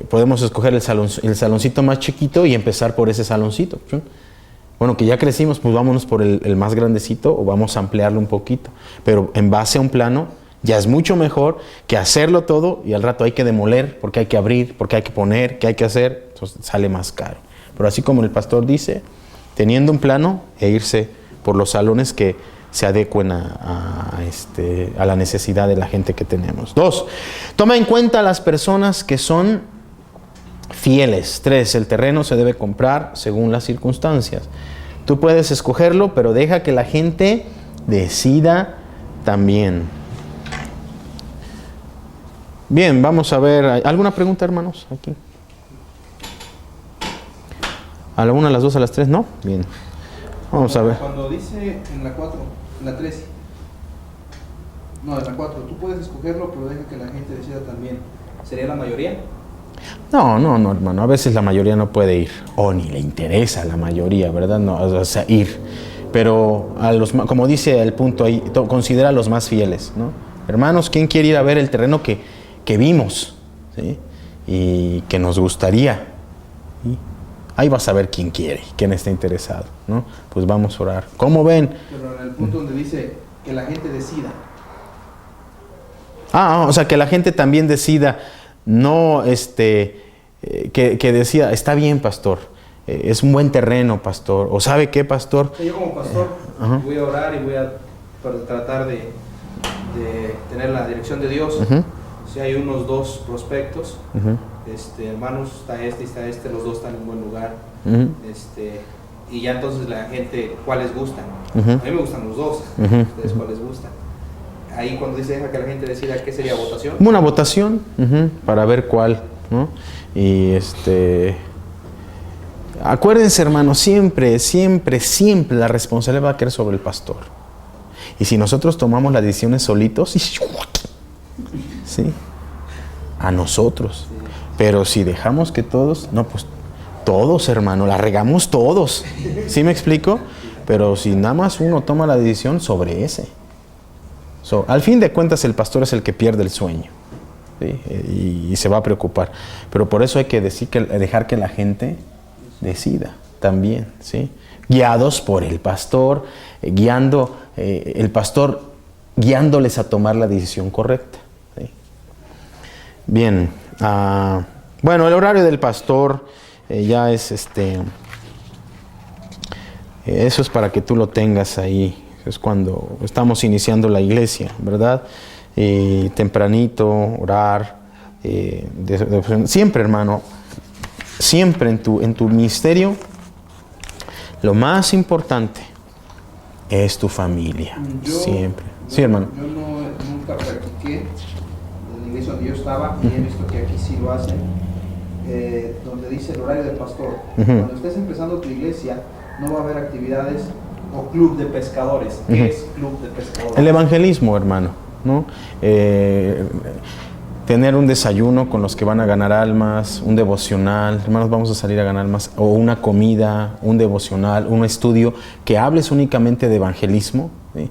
podemos escoger el saloncito más chiquito y empezar por ese saloncito, ¿sí? Bueno, que ya crecimos, pues vámonos por el más grandecito o vamos a ampliarlo un poquito. Pero en base a un plano, ya es mucho mejor que hacerlo todo y al rato hay que demoler, porque hay que abrir, porque hay que poner, que hay que hacer, entonces sale más caro. Pero así como el pastor dice, teniendo un plano e irse por los salones que se adecuen a la necesidad de la gente que tenemos. 2, toma en cuenta a las personas que son fieles. 3, el terreno se debe comprar según las circunstancias. Tú puedes escogerlo, pero deja que la gente decida también. Bien, vamos a ver. ¿Alguna pregunta, hermanos? Aquí. ¿A la 1, a las 2, a las 3? ¿No? Bien. Vamos a ver. Cuando dice en la 4, en la 3. No, en la 4. Tú puedes escogerlo, pero deja que la gente decida también. ¿Sería la mayoría? No, hermano. A veces la mayoría no puede ir. O ni le interesa a la mayoría, ¿verdad? No, o sea, ir. Pero, como dice el punto ahí, considera a los más fieles, ¿no? Hermanos, ¿quién quiere ir a ver el terreno que vimos, ¿sí? Y que nos gustaría? ¿Sí? Ahí vas a ver quién quiere, quién está interesado, ¿no? Pues vamos a orar. ¿Cómo ven? Pero en el punto donde dice que la gente decida. O sea, que la gente también decida, no, que decida, está bien, pastor, es un buen terreno, pastor, o ¿sabe qué, pastor? Yo como pastor voy a orar y voy a tratar de tener la dirección de Dios. Si hay unos 2 prospectos, hermanos, está y está los dos están en un buen lugar. Y ya entonces la gente, ¿cuál les gusta? A mí me gustan los 2, ¿ustedes cuál les gusta? Ahí cuando dice deja que la gente decida, ¿qué sería votación? Una votación, para ver cuál, ¿no? Y acuérdense, hermanos, siempre la responsabilidad va a caer sobre el pastor. Y si nosotros tomamos las decisiones solitos, ¿sí? A nosotros. Pero si dejamos que todos, todos, hermano, la regamos todos. ¿Sí me explico? Pero si nada más uno toma la decisión sobre ese. Al fin de cuentas, el pastor es el que pierde el sueño, ¿sí? Y se va a preocupar. Pero por eso hay que dejar que la gente decida también, ¿sí? Guiados por el pastor, el pastor guiándoles a tomar la decisión correcta, ¿sí? Bien, bueno, el horario del pastor ya es eso es para que tú lo tengas ahí. Es cuando estamos iniciando la iglesia, ¿verdad? Tempranito, orar. Siempre, hermano, siempre en tu ministerio, lo más importante es tu familia. Siempre. Sí, hermano. Yo nunca practiqué en la iglesia donde yo estaba, y he visto que aquí sí lo hacen, donde dice el horario del pastor. Cuando estés empezando tu iglesia, no va a haber actividades o club de pescadores. ¿Qué es club de pescadores? El evangelismo, hermano, ¿no? Tener un desayuno con los que van a ganar almas, un devocional, hermanos, vamos a salir a ganar almas, o una comida, un devocional, un estudio que hables únicamente de evangelismo, ¿sí?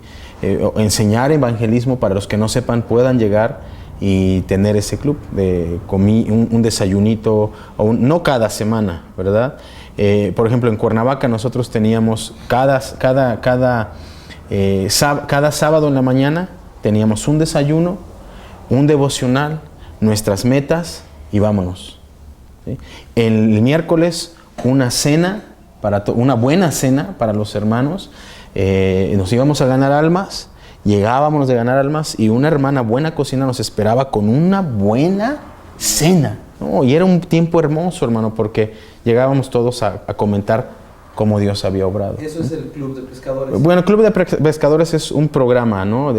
O enseñar evangelismo para los que no sepan puedan llegar y tener ese club de un desayunito, no cada semana, ¿verdad? Por ejemplo, en Cuernavaca nosotros teníamos cada sábado en la mañana teníamos un desayuno, un devocional, nuestras metas y vámonos, ¿sí? El miércoles una cena, una buena cena para los hermanos, nos íbamos a ganar almas, llegábamos de ganar almas y una hermana buena cocina nos esperaba con una buena cena, ¿no? Y era un tiempo hermoso, hermano, porque llegábamos todos a comentar cómo Dios había obrado. Eso es el Club de Pescadores. Bueno, el Club de Pescadores es un programa, ¿no?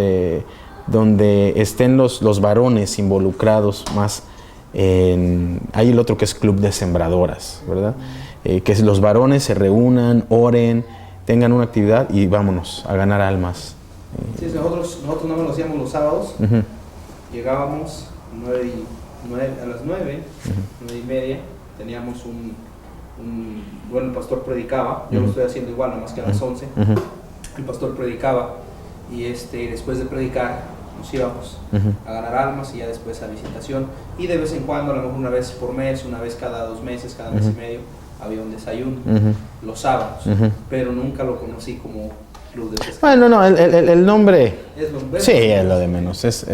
Donde estén los varones involucrados más. Hay el otro que es Club de Sembradoras, ¿verdad? Que los varones se reúnan, oren, tengan una actividad y vámonos a ganar almas. Sí, nosotros no lo hacíamos los sábados. Llegábamos a las 9, 9:30, teníamos bueno, el pastor predicaba, yo lo estoy haciendo igual, nada más que a las 11, el pastor predicaba, y después de predicar nos íbamos a ganar almas y ya después a visitación, y de vez en cuando, a lo mejor una vez por mes, una vez cada 2 meses, cada mes y medio, había un desayuno, los sábados, pero nunca lo conocí como club de pesca. Bueno, no, el nombre, Es lo, sí, es lo de menos, es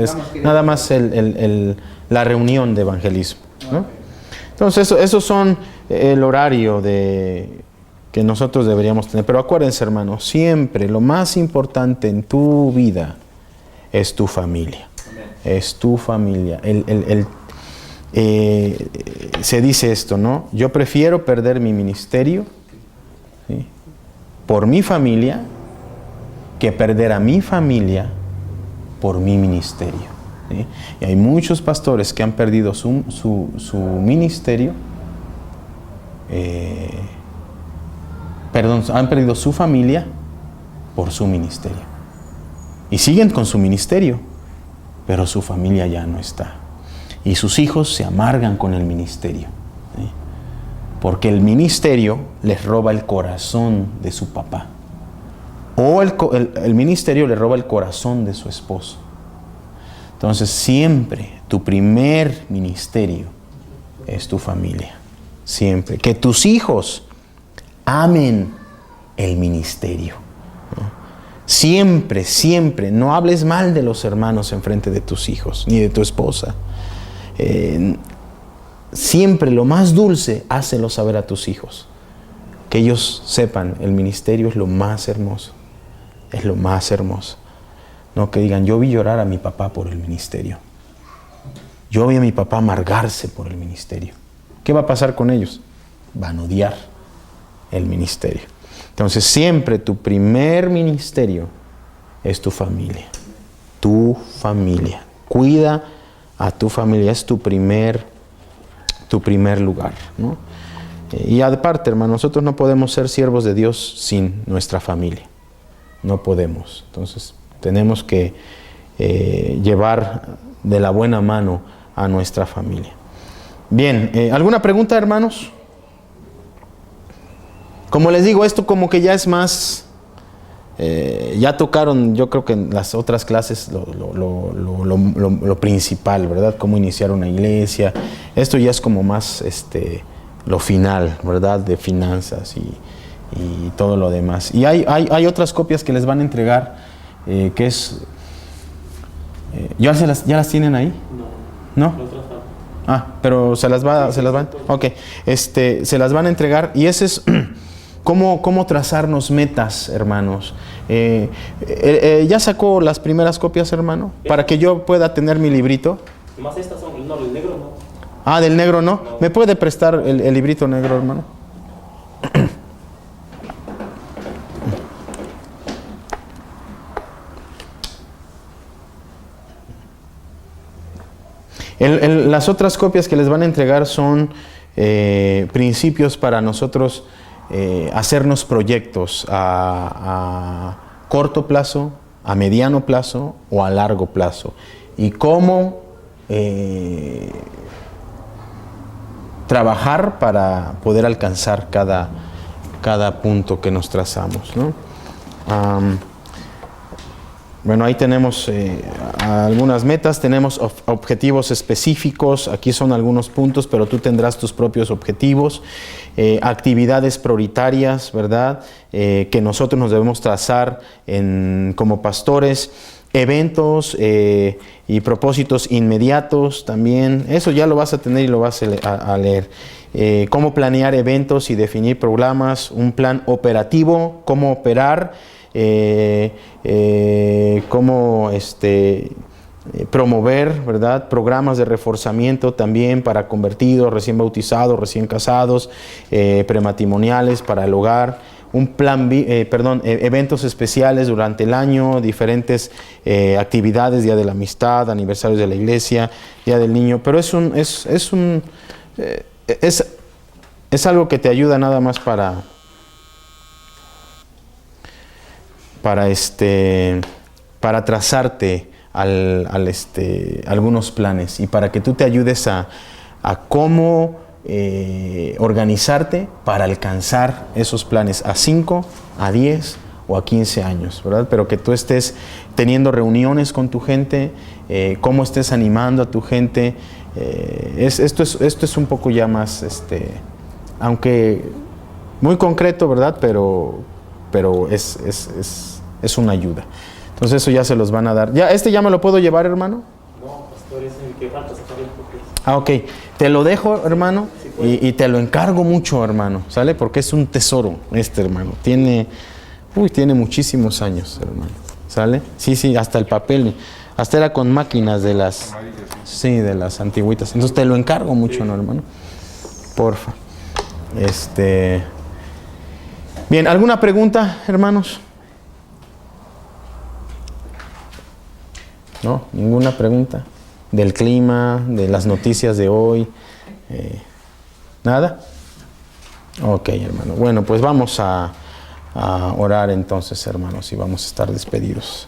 nada más la reunión de evangelismo, ¿no? Entonces, esos son el horario que nosotros deberíamos tener. Pero acuérdense, hermanos, siempre lo más importante en tu vida es tu familia. Amén. Es tu familia. Se dice esto, ¿no? Yo prefiero perder mi ministerio, ¿sí?, por mi familia, que perder a mi familia por mi ministerio. ¿Sí? Y hay muchos pastores que han perdido su ministerio, han perdido su familia por su ministerio. Y siguen con su ministerio, pero su familia ya no está. Y sus hijos se amargan con el ministerio, ¿sí?, porque el ministerio les roba el corazón de su papá. O el ministerio le roba el corazón de su esposo. Entonces siempre tu primer ministerio es tu familia. Siempre. Que tus hijos amen el ministerio, ¿no? Siempre, siempre. No hables mal de los hermanos en frente de tus hijos, ni de tu esposa. Siempre lo más dulce, hácelo saber a tus hijos. Que ellos sepan, el ministerio es lo más hermoso. Es lo más hermoso. No que digan, yo vi llorar a mi papá por el ministerio. Yo vi a mi papá amargarse por el ministerio. ¿Qué va a pasar con ellos? Van a odiar el ministerio. Entonces siempre tu primer ministerio es tu familia. Tu familia. Cuida a tu familia. Es tu primer lugar, ¿no? Y aparte, hermano, nosotros no podemos ser siervos de Dios sin nuestra familia. No podemos. Entonces tenemos que llevar de la buena mano a nuestra familia. Bien, ¿alguna pregunta, hermanos? Como les digo, esto como que ya es más, ya tocaron, yo creo que en las otras clases lo principal, ¿verdad? Cómo iniciar una iglesia. Esto ya es como más lo final, ¿verdad? De finanzas y todo lo demás. Y hay otras copias que les van a entregar, que es... ¿ya las tienen ahí? ¿No? Pero se las van. Ok. Se las van a entregar. Y ese es cómo trazarnos metas, hermanos. ¿Ya sacó las primeras copias, hermano? Para que yo pueda tener mi librito. Más estas son, no, el negro no. Ah, del negro no. ¿Me puede prestar el librito negro, hermano? Las otras copias que les van a entregar son principios para nosotros hacernos proyectos a corto plazo, a mediano plazo o a largo plazo. Y cómo trabajar para poder alcanzar cada punto que nos trazamos, ¿no? Bueno, ahí tenemos algunas metas, tenemos objetivos específicos, aquí son algunos puntos, pero tú tendrás tus propios objetivos, actividades prioritarias, ¿verdad? Que nosotros nos debemos trazar como pastores, eventos y propósitos inmediatos también. Eso ya lo vas a tener y lo vas a leer. Cómo planear eventos y definir programas, un plan operativo, cómo operar, cómo promover, ¿verdad? Programas de reforzamiento también para convertidos, recién bautizados, recién casados, prematrimoniales para el hogar, un plan, eventos especiales durante el año, diferentes actividades, Día de la Amistad, aniversarios de la iglesia, Día del Niño, pero es algo que te ayuda nada más para trazarte algunos planes y para que tú te ayudes a cómo organizarte para alcanzar esos planes a 5, a 10 o a 15 años, ¿verdad? Pero que tú estés teniendo reuniones con tu gente, cómo estés animando a tu gente. Esto es un poco ya más, aunque muy concreto, ¿verdad? Pero es una ayuda. Entonces eso ya se los van a dar. ¿Ya me lo puedo llevar, hermano? No, pastor, es el que falta sacar el papel. Ah, ok. Te lo dejo, hermano, y te lo encargo mucho, hermano, ¿sale? Porque es un tesoro hermano. Tiene muchísimos años, hermano, ¿sale? Sí, hasta el papel, hasta era con máquinas de las antiguitas. Entonces te lo encargo mucho, ¿no, hermano? Porfa. Bien, ¿alguna pregunta, hermanos? ¿No? ¿Ninguna pregunta? Del clima, de las noticias de hoy. ¿Nada? Ok, hermano. Bueno, pues vamos a orar entonces, hermanos, y vamos a estar despedidos.